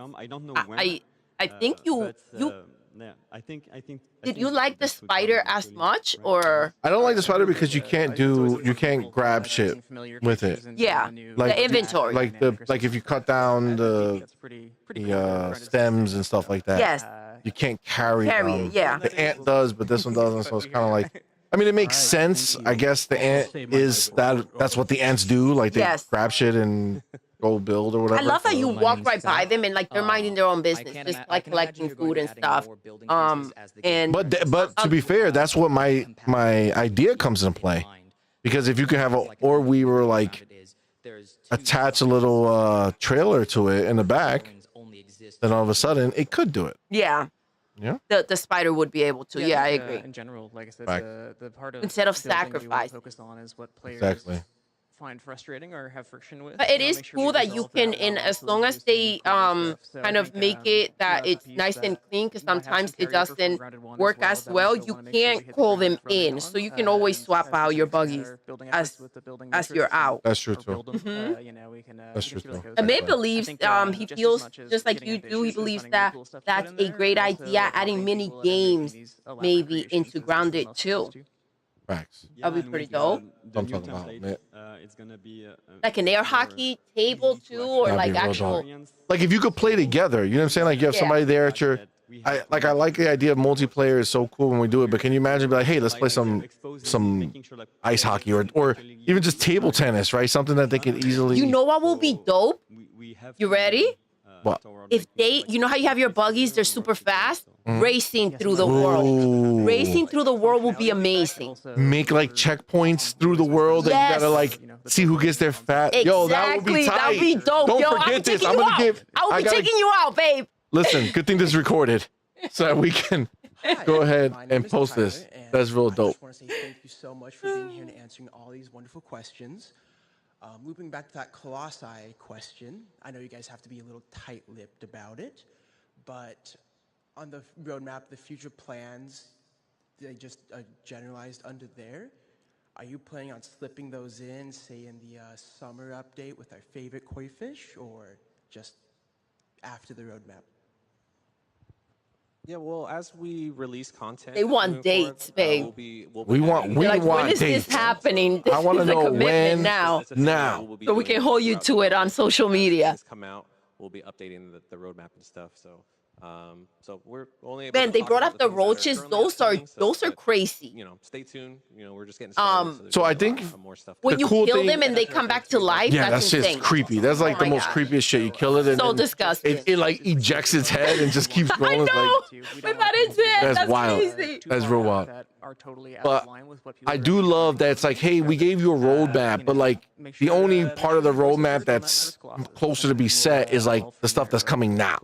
[SPEAKER 3] I think you
[SPEAKER 7] yeah, I think.
[SPEAKER 3] did you like the spider as much or?
[SPEAKER 2] I don't like the spider because you can't grab shit with it.
[SPEAKER 3] Yeah,
[SPEAKER 2] Like
[SPEAKER 3] the inventory.
[SPEAKER 2] Like if you cut down the stems and stuff like that.
[SPEAKER 3] Yes.
[SPEAKER 2] You can't carry
[SPEAKER 3] it, yeah.
[SPEAKER 2] The ant does, but this one doesn't. So it's kind of like, I mean, it makes sense. I guess the ant that's what the ants do. Like they grab shit and go build or whatever.
[SPEAKER 3] I love that you walk right by them and like they're minding their own business, just like collecting food and stuff. And
[SPEAKER 2] but to be fair, that's what my idea comes into play, because if you can have we were like attach a little trailer to it in the back, then all of a sudden it could do it.
[SPEAKER 3] Yeah.
[SPEAKER 2] Yeah.
[SPEAKER 3] The spider would be able to. Yeah, I agree.
[SPEAKER 6] In general, like I said,
[SPEAKER 2] Back.
[SPEAKER 6] the part of
[SPEAKER 3] Instead of
[SPEAKER 6] building you really
[SPEAKER 3] sacrifice.
[SPEAKER 6] focus on is what players find frustrating or have friction with.
[SPEAKER 3] But it is cool that you can, in as long as they kind of make it that it's nice and clean, because sometimes it doesn't work as well. You can't call them in, so you can always swap out your buggies as you're out.
[SPEAKER 2] That's true too.
[SPEAKER 6] That's
[SPEAKER 2] true too.
[SPEAKER 3] Amit believes he feels just like you do. He believes that that's a great idea, adding mini games maybe into Grounded too.
[SPEAKER 2] Facts.
[SPEAKER 3] That'd be pretty dope.
[SPEAKER 2] I'm talking about
[SPEAKER 7] it's gonna be
[SPEAKER 3] Like an air hockey table too, or
[SPEAKER 2] That'd
[SPEAKER 3] like
[SPEAKER 2] be real
[SPEAKER 3] actual.
[SPEAKER 2] dope. Like if you could play together, you know what I'm saying? Like you have somebody there at your. I like the idea of multiplayer is so cool when we do it, but can you imagine be like, hey, let's play some ice hockey or even just table tennis, right? Something that they could easily.
[SPEAKER 3] You know what will be dope? You ready?
[SPEAKER 2] What?
[SPEAKER 3] If you know how you have your buggies, they're super fast. Racing through the world. Racing through the world will be amazing.
[SPEAKER 2] Make like checkpoints through the world that you gotta like see who gets there fast.
[SPEAKER 3] Exactly.
[SPEAKER 2] Yo, that would be tight.
[SPEAKER 3] That would be dope.
[SPEAKER 2] Don't
[SPEAKER 3] Yo,
[SPEAKER 2] forget this. I'm gonna give.
[SPEAKER 3] I will be taking you out, babe.
[SPEAKER 2] Listen, good thing this is recorded, so that we can go ahead and post this. That's real dope.
[SPEAKER 19] I just want to say thank you so much for being here and answering all these wonderful questions. Moving back to that Colossi question, I know you guys have to be a little tight-lipped about it, but on the roadmap, the future plans, they just generalized under there. Are you planning on slipping those in, say in the summer update with our favorite koi fish, or just after the roadmap?
[SPEAKER 4] Yeah, well, as we release content,
[SPEAKER 3] They want dates, babe.
[SPEAKER 2] We want
[SPEAKER 3] when is
[SPEAKER 2] dates.
[SPEAKER 3] this happening? This
[SPEAKER 2] I want to
[SPEAKER 3] is a
[SPEAKER 2] know
[SPEAKER 3] commitment
[SPEAKER 2] when.
[SPEAKER 3] now.
[SPEAKER 2] Now.
[SPEAKER 3] So we can hold you to it on social media.
[SPEAKER 4] come out, we'll be updating the roadmap and stuff. So we're only able
[SPEAKER 3] Man,
[SPEAKER 4] to
[SPEAKER 3] they
[SPEAKER 4] talk
[SPEAKER 3] brought
[SPEAKER 4] about
[SPEAKER 3] up the
[SPEAKER 4] things that are
[SPEAKER 3] roaches.
[SPEAKER 4] currently
[SPEAKER 3] Those are crazy.
[SPEAKER 4] You know, stay tuned. You know, we're just getting started.
[SPEAKER 2] So I think
[SPEAKER 4] more stuff.
[SPEAKER 3] When you
[SPEAKER 2] cool
[SPEAKER 3] kill
[SPEAKER 2] thing-
[SPEAKER 3] them and they come back to life,
[SPEAKER 2] Yeah,
[SPEAKER 3] that's
[SPEAKER 2] that's just
[SPEAKER 3] insane.
[SPEAKER 2] creepy. That's like the
[SPEAKER 3] my
[SPEAKER 2] most
[SPEAKER 3] God.
[SPEAKER 2] creepiest shit. You kill it and
[SPEAKER 3] So
[SPEAKER 2] then
[SPEAKER 3] disgusting.
[SPEAKER 2] It like ejects its head and just keeps going.
[SPEAKER 3] I
[SPEAKER 2] It's
[SPEAKER 3] know. But that is it.
[SPEAKER 2] That's
[SPEAKER 3] That's
[SPEAKER 2] wild.
[SPEAKER 3] crazy.
[SPEAKER 2] That's real wild.
[SPEAKER 6] Are totally out
[SPEAKER 2] But
[SPEAKER 6] of line with what people
[SPEAKER 2] I do love that it's like, hey, we gave you a roadmap, but like the only part of the roadmap that's closer to be set is like the stuff that's coming now.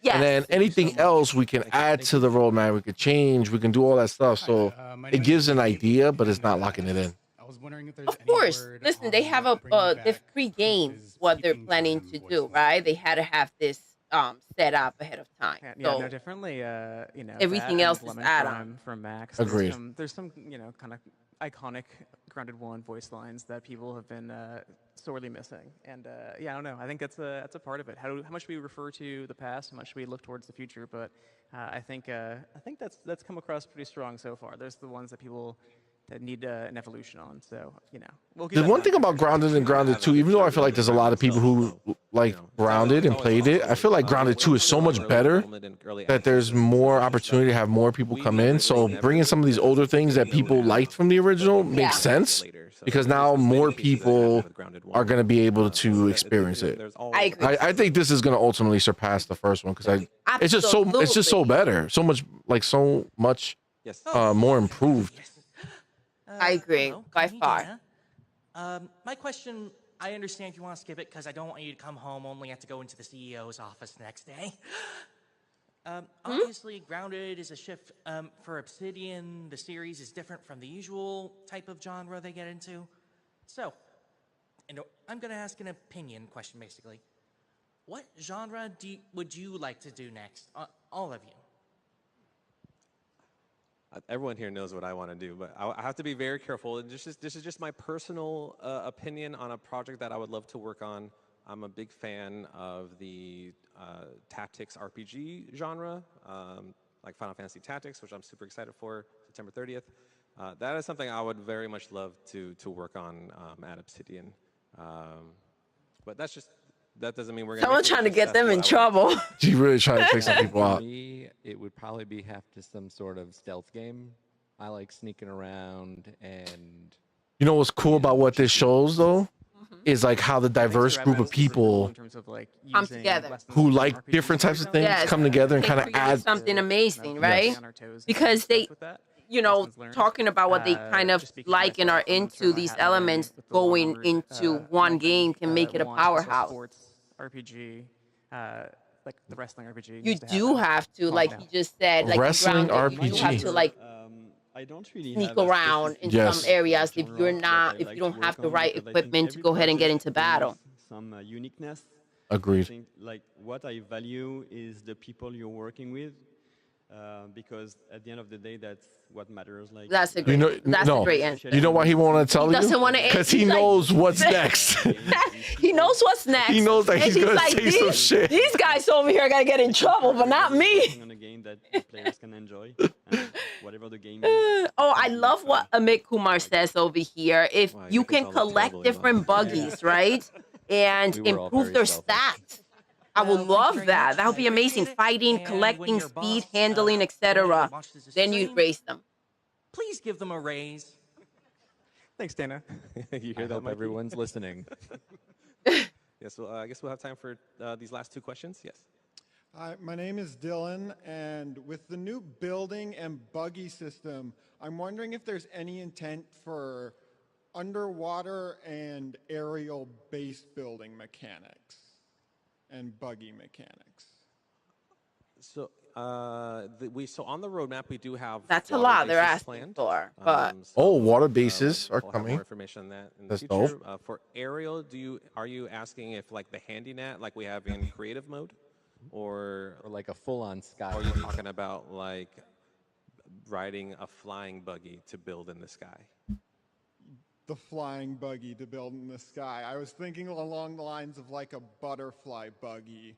[SPEAKER 3] Yes.
[SPEAKER 2] And then anything else we can add to the roadmap, we could change, we can do all that stuff. So it gives an idea, but it's not locking it in.
[SPEAKER 3] Of course. Listen, they have the free game what they're planning to do, right? They had to have this set up ahead of time.
[SPEAKER 6] Yeah,
[SPEAKER 3] So
[SPEAKER 6] no, definitely. You know,
[SPEAKER 3] everything
[SPEAKER 6] that
[SPEAKER 3] else
[SPEAKER 6] and
[SPEAKER 3] is
[SPEAKER 6] Lemon
[SPEAKER 3] add-on.
[SPEAKER 6] from Max.
[SPEAKER 2] Agreed.
[SPEAKER 6] There's some, you know, kind of iconic Grounded One voice lines that people have been sorely missing. And yeah, I don't know. I think that's a part of it. How much we refer to the past, how much we look towards the future. But I think that's come across pretty strong so far. There's the ones that people that need an evolution on. So you know, we'll
[SPEAKER 2] The one thing about Grounded and Grounded 2, even though I feel like there's a lot of people who like Grounded and played it, I feel like Grounded 2 is so much better that there's more opportunity to have more people come in. So bringing some of these older things that people liked from the original makes sense, because now more people are going to be able to experience it.
[SPEAKER 3] I agree.
[SPEAKER 2] I think this is going to ultimately surpass the first one, because it's just so better, so much more improved.
[SPEAKER 3] I agree by far.
[SPEAKER 20] My question, I understand if you want to skip it because I don't want you to come home only have to go into the CEO's office the next day. Obviously, Grounded is a shift for Obsidian. The series is different from the usual type of genre they get into. So, I'm going to ask an opinion question, basically. What genre would you like to do next? All of you.
[SPEAKER 4] Everyone here knows what I want to do, but I have to be very careful. This is just my personal opinion on a project that I would love to work on. I'm a big fan of the tactics RPG genre, like Final Fantasy Tactics, which I'm super excited for, September 30th. That is something I would very much love to work on at Obsidian. But that doesn't mean we're going to.
[SPEAKER 3] Someone trying to get them in trouble.
[SPEAKER 2] She's really trying to take some people out.
[SPEAKER 5] For me, it would probably have to some sort of stealth game. I like sneaking around and.
[SPEAKER 2] You know what's cool about what this shows though, is like how the diverse group of people
[SPEAKER 3] Come together.
[SPEAKER 2] who like different types of things come together and kind of add
[SPEAKER 3] something amazing, right? Because they, talking about what they kind of like and are into, these elements going into one game can make it a powerhouse.
[SPEAKER 6] RPG, like the wrestling RPG.
[SPEAKER 3] You do have to, like he just said, like
[SPEAKER 2] wrestling
[SPEAKER 3] Grounded, you do have to like
[SPEAKER 7] I don't really
[SPEAKER 3] sneak
[SPEAKER 7] have a
[SPEAKER 3] around in some areas if you don't have the right equipment to go ahead and get into battle.
[SPEAKER 7] Some uniqueness.
[SPEAKER 2] Agreed.
[SPEAKER 7] I think, like, what I value is the people you're working with, because at the end of the day, that's what matters. Like,
[SPEAKER 3] That's a great, a great answer.
[SPEAKER 2] You know why he won't want to tell you?
[SPEAKER 3] He doesn't want to,
[SPEAKER 2] because he knows what's next.
[SPEAKER 3] He knows what's next.
[SPEAKER 2] He knows that he's
[SPEAKER 3] And
[SPEAKER 2] gonna
[SPEAKER 3] like,
[SPEAKER 2] say some shit.
[SPEAKER 3] These guys over here are gonna get in trouble, but not me.
[SPEAKER 7] On a game that the players can enjoy, and whatever the game is.
[SPEAKER 3] Oh, I love what Amit Kumar says over here. If you can collect different buggies, right, and improve their stats, I would love that. That would be amazing. Fighting, collecting, speed, handling, etc. Then you raise them.
[SPEAKER 20] Please give them a raise.
[SPEAKER 6] Thanks, Dana.
[SPEAKER 4] You hear
[SPEAKER 5] I
[SPEAKER 4] that,
[SPEAKER 5] hope
[SPEAKER 4] Mikey?
[SPEAKER 5] everyone's listening.
[SPEAKER 4] Yes, well, I guess we'll have time for these last two questions. Yes.
[SPEAKER 21] Hi, my name is Dylan, and with the new building and buggy system, I'm wondering if there's any intent for underwater and aerial base building mechanics and buggy mechanics.
[SPEAKER 4] So so on the roadmap we do have.
[SPEAKER 3] That's a
[SPEAKER 4] water
[SPEAKER 3] lot they're
[SPEAKER 4] bases
[SPEAKER 3] asking
[SPEAKER 4] planned.
[SPEAKER 3] for, but
[SPEAKER 2] water bases are
[SPEAKER 4] we'll have
[SPEAKER 2] coming.
[SPEAKER 4] more information on that in
[SPEAKER 2] That's
[SPEAKER 4] the future.
[SPEAKER 2] dope.
[SPEAKER 4] For aerial, are you asking if like the handy net, like we have in creative mode, or
[SPEAKER 5] like a full-on sky?
[SPEAKER 4] Or are you talking about like riding a flying buggy to build in the sky?
[SPEAKER 21] The flying buggy to build in the sky. I was thinking along the lines of like a butterfly buggy.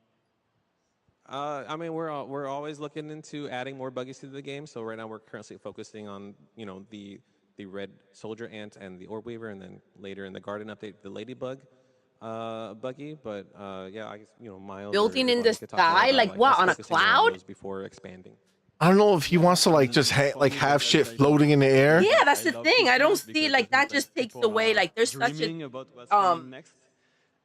[SPEAKER 4] I mean, we're always looking into adding more buggies to the game. So right now we're currently focusing on the red soldier ant and the orb weaver, and then later in the garden update the ladybug buggy. But yeah, I guess Miles
[SPEAKER 3] Building in the
[SPEAKER 4] could talk more
[SPEAKER 3] sky,
[SPEAKER 4] about,
[SPEAKER 3] like what,
[SPEAKER 4] us
[SPEAKER 3] on a
[SPEAKER 4] focusing around
[SPEAKER 3] cloud?
[SPEAKER 4] those before expanding.
[SPEAKER 2] I don't know if he wants to like just have shit floating in the air.
[SPEAKER 3] Yeah, that's the thing. I don't see like that just takes away like there's such a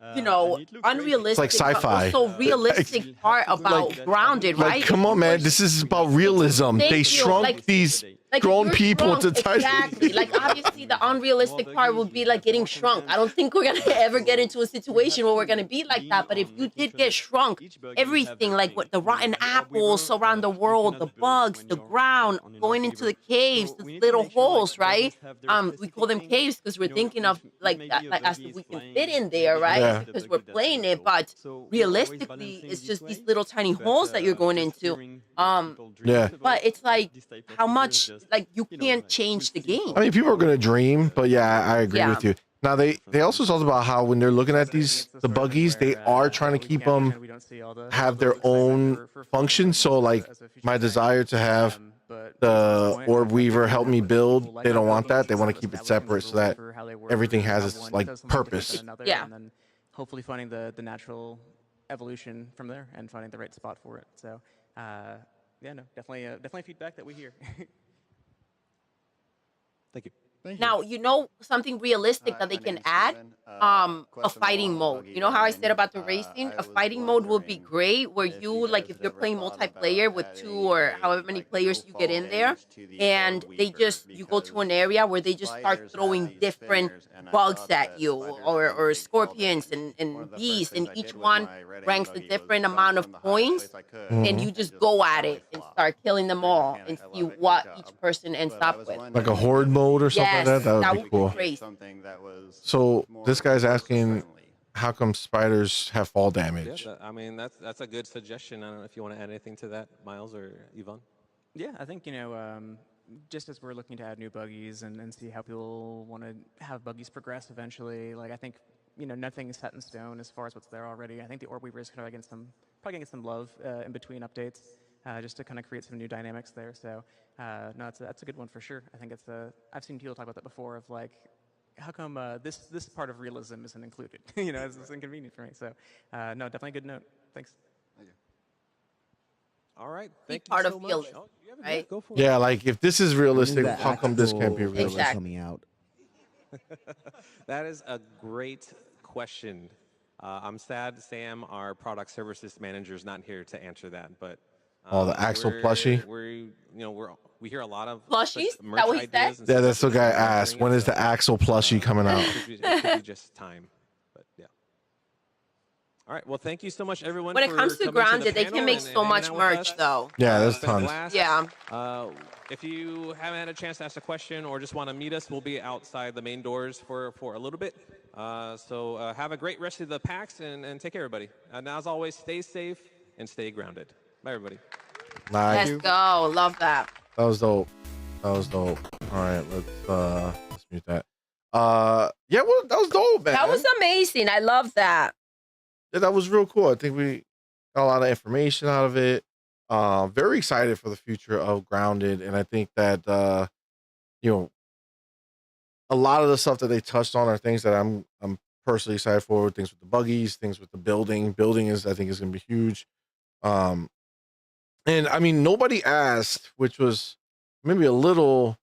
[SPEAKER 3] unrealistic,
[SPEAKER 2] It's like sci-fi.
[SPEAKER 3] but also realistic part about Grounded, right?
[SPEAKER 2] Like, come on, man, this is about realism.
[SPEAKER 3] Thank
[SPEAKER 2] They
[SPEAKER 3] you.
[SPEAKER 2] shrunk
[SPEAKER 3] Like-
[SPEAKER 2] these
[SPEAKER 3] Like
[SPEAKER 2] grown
[SPEAKER 3] you're
[SPEAKER 2] people
[SPEAKER 3] shrunk,
[SPEAKER 2] into tiny.
[SPEAKER 3] exactly. Like obviously the unrealistic part would be like getting shrunk. I don't think we're gonna ever get into a situation where we're gonna be like that. But if you did get shrunk, everything like what the rotten apples around the world, the bugs, the ground, going into the caves, the little holes, right? We call them caves because we're thinking of like as if we can fit in there, right?
[SPEAKER 2] Yeah.
[SPEAKER 3] Because we're playing it, but realistically, it's just these little tiny holes that you're going into.
[SPEAKER 2] Yeah.
[SPEAKER 3] But it's like how much like you can't change the game.
[SPEAKER 2] I mean, people are gonna dream, but yeah, I agree
[SPEAKER 3] Yeah.
[SPEAKER 2] with you. Now they also talked about how when they're looking at the buggies, they are trying to keep them have their own function. So like my desire to have the orb weaver help me build, they don't want that. They want to keep it separate so that everything has its like purpose.
[SPEAKER 3] Yeah.
[SPEAKER 6] And then hopefully finding the natural evolution from there and finding the right spot for it. So yeah, no, definitely feedback that we hear.
[SPEAKER 4] Thank you.
[SPEAKER 21] Thank you.
[SPEAKER 3] Now, something realistic that they can add, a fighting mode. You know how I said about the racing? A fighting mode would be great where if you're playing multiplayer with 2 or however many players you get in there, and you go to an area where they just start throwing different bugs at you or scorpions and beasts, and each one ranks a different amount of points, and you just go at it and start killing them all and see what each person ends up with.
[SPEAKER 2] Like a horde mode or something like that? That would be cool.
[SPEAKER 3] Crazy.
[SPEAKER 2] So this guy's asking, how come spiders have fall damage?
[SPEAKER 4] Yeah, I mean, that's a good suggestion. I don't know if you want to add anything to that, Miles or Yvonne.
[SPEAKER 6] Yeah, I think, just as we're looking to add new buggies and see how people want to have buggies progress eventually, I think, nothing is set in stone as far as what's there already. I think the Orb Weaver is probably going to get some love in between updates, just to kind of create some new dynamics there. So, no, that's a good one for sure. I think I've seen people talk about that before of how come this part of realism isn't included? It's inconvenient for me. So, no, definitely a good note. Thanks.
[SPEAKER 4] All right. Thank you
[SPEAKER 3] part
[SPEAKER 4] so
[SPEAKER 3] of
[SPEAKER 4] much.
[SPEAKER 3] realism, right?
[SPEAKER 4] Go for it.
[SPEAKER 2] Yeah, if this is realistic, how come this can't be realistic?
[SPEAKER 14] Coming out.
[SPEAKER 4] That is a great question. I'm sad Sam, our product services manager, is not here to answer that. But
[SPEAKER 2] the Axel plushie.
[SPEAKER 4] We hear a lot of
[SPEAKER 3] plushies.
[SPEAKER 4] merch
[SPEAKER 3] That what he
[SPEAKER 4] ideas
[SPEAKER 3] said?
[SPEAKER 4] and
[SPEAKER 2] Yeah,
[SPEAKER 4] stuff
[SPEAKER 2] that's the
[SPEAKER 4] that
[SPEAKER 2] guy
[SPEAKER 4] we're
[SPEAKER 2] asked.
[SPEAKER 4] bringing,
[SPEAKER 2] When is
[SPEAKER 4] so,
[SPEAKER 2] the Axel plushie coming out?
[SPEAKER 4] it could be just time. But yeah. All right. Well, thank you so much, everyone.
[SPEAKER 3] When it
[SPEAKER 4] for
[SPEAKER 3] comes to
[SPEAKER 4] coming
[SPEAKER 3] Grounded,
[SPEAKER 4] the
[SPEAKER 3] they can
[SPEAKER 4] panel
[SPEAKER 3] make
[SPEAKER 4] and
[SPEAKER 3] so
[SPEAKER 4] hanging
[SPEAKER 3] much
[SPEAKER 4] out with
[SPEAKER 3] merch,
[SPEAKER 4] us.
[SPEAKER 3] though.
[SPEAKER 2] Yeah, there's
[SPEAKER 4] It's been a
[SPEAKER 2] tons.
[SPEAKER 4] blast.
[SPEAKER 3] Yeah.
[SPEAKER 4] If you haven't had a chance to ask a question or just want to meet us, we'll be outside the main doors for a little bit. So have a great rest of the PAX and take care, everybody. And as always, stay safe and stay grounded. Bye, everybody.
[SPEAKER 2] Nice.
[SPEAKER 3] Let's go. Love that.
[SPEAKER 2] That was dope. All right, let's mute that. Yeah, well, that was dope, man.
[SPEAKER 3] That was amazing. I love that.
[SPEAKER 2] Yeah, that was real cool. I think we got a lot of information out of it. Very excited for the future of Grounded, and I think that a lot of the stuff that they touched on are things that I'm personally excited for. Things with the buggies, things with the building. Building I think is going to be huge. And I mean, nobody asked, which was maybe a little,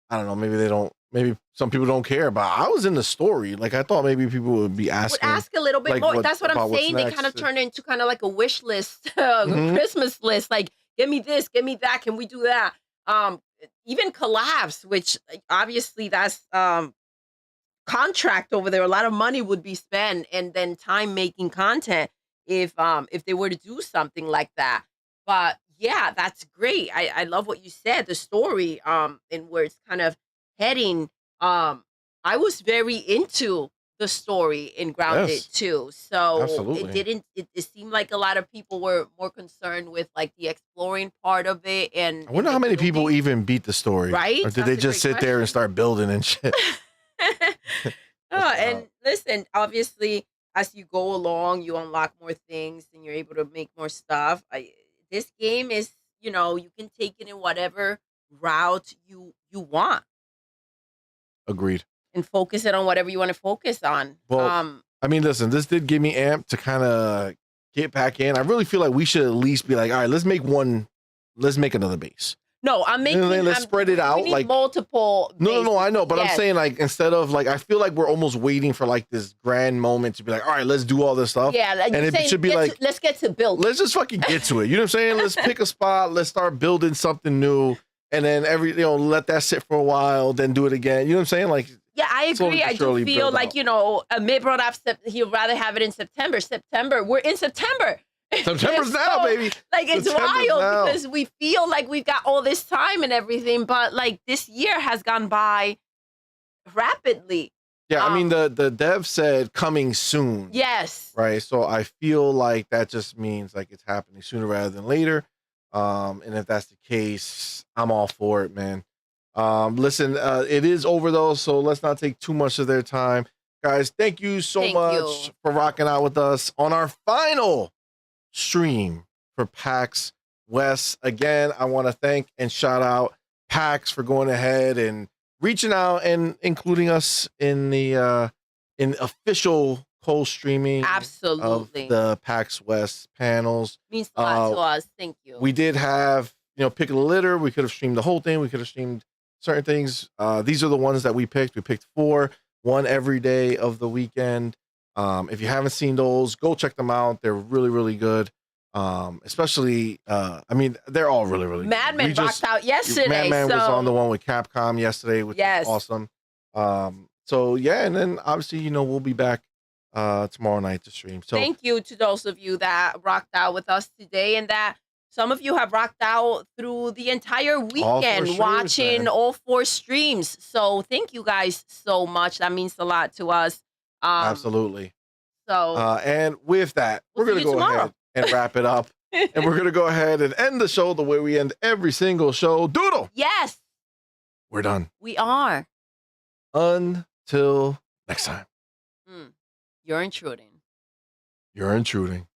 [SPEAKER 2] I don't know, maybe some people don't care, but I was in the story. I thought maybe people would be asking.
[SPEAKER 3] Would ask a little bit more. That's what I'm saying. They kind of turned into kind of like a wish list, Christmas list. Give me this, give me that. Can we do that? Even collabs, which obviously that's contract over there. A lot of money would be spent and then time making content if they were to do something like that. But yeah, that's great. I love what you said, the story, and where it's kind of heading. I was very into the story in Grounded too. So
[SPEAKER 2] absolutely.
[SPEAKER 3] it seemed like a lot of people were more concerned with the exploring part of it. And
[SPEAKER 2] I wonder how many people even beat the story.
[SPEAKER 3] Right?
[SPEAKER 2] Or did
[SPEAKER 3] That's
[SPEAKER 2] they
[SPEAKER 3] a
[SPEAKER 2] just
[SPEAKER 3] great
[SPEAKER 2] sit there and start building and shit?
[SPEAKER 3] And listen, obviously, as you go along, you unlock more things and you're able to make more stuff. This game is, you can take it in whatever route you want
[SPEAKER 2] Agreed.
[SPEAKER 3] and focus it on whatever you want to focus on.
[SPEAKER 2] Well, I mean, listen, this did give me amped to kind of get back in. I really feel like we should at least be like, all right, let's make another base.
[SPEAKER 3] No, I'm making.
[SPEAKER 2] Let's spread it out.
[SPEAKER 3] We need multiple.
[SPEAKER 2] No, I know, but
[SPEAKER 3] Yes.
[SPEAKER 2] I'm saying instead of I feel like we're almost waiting for this grand moment to be like, all right, let's do all this stuff.
[SPEAKER 3] Yeah,
[SPEAKER 2] and it should be
[SPEAKER 3] let's get to build.
[SPEAKER 2] Let's just fucking get to it. You know what I'm saying? Let's pick a spot. Let's start building something new, and then let that sit for a while, then do it again. You know what I'm saying?
[SPEAKER 3] Yeah, I agree. I do feel like Mitt brought up he'd rather have it in September. We're in September.
[SPEAKER 2] September's now, baby.
[SPEAKER 3] It's
[SPEAKER 2] September's
[SPEAKER 3] wild
[SPEAKER 2] now.
[SPEAKER 3] because we feel like we've got all this time and everything, but this year has gone by rapidly.
[SPEAKER 2] Yeah, I mean the dev said coming soon.
[SPEAKER 3] Yes.
[SPEAKER 2] Right. So I feel like that just means it's happening sooner rather than later. And if that's the case, I'm all for it, man. Listen, it is over though, so let's not take too much of their time. Guys, thank you so much for rocking out with us on our final stream for PAX West. Again, I want to thank and shout out PAX for going ahead and reaching out and including us in the in official co-streaming
[SPEAKER 3] Absolutely.
[SPEAKER 2] of the PAX West panels.
[SPEAKER 3] Means a lot to us. Thank you.
[SPEAKER 2] We did have, pick a litter. We could have streamed the whole thing. We could have streamed certain things. These are the ones that we picked. We picked 4, one every day of the weekend. If you haven't seen those, go check them out. They're really, really good. Especially, I mean, they're all really, really good.
[SPEAKER 3] Madman rocked out yesterday.
[SPEAKER 2] Madman was
[SPEAKER 3] so
[SPEAKER 2] on the one with Capcom yesterday, which
[SPEAKER 3] yes,
[SPEAKER 2] was awesome. So yeah, and then obviously, you know, we'll be back tomorrow night to stream. So
[SPEAKER 3] thank you to those of you that rocked out with us today, and that some of you have rocked out through the entire weekend
[SPEAKER 2] streams,
[SPEAKER 3] watching
[SPEAKER 2] man.
[SPEAKER 3] all 4 streams. So thank you guys so much. That means a lot to us.
[SPEAKER 2] absolutely.
[SPEAKER 3] So
[SPEAKER 2] And with that, we're
[SPEAKER 3] We'll
[SPEAKER 2] gonna
[SPEAKER 3] see you
[SPEAKER 2] go
[SPEAKER 3] tomorrow.
[SPEAKER 2] ahead and wrap it up. And we're gonna go ahead and end the show the way we end every single show. Doodle.
[SPEAKER 3] yes,
[SPEAKER 2] We're done.
[SPEAKER 3] we are.
[SPEAKER 2] Until next time.
[SPEAKER 3] You're intruding.
[SPEAKER 2] You're intruding.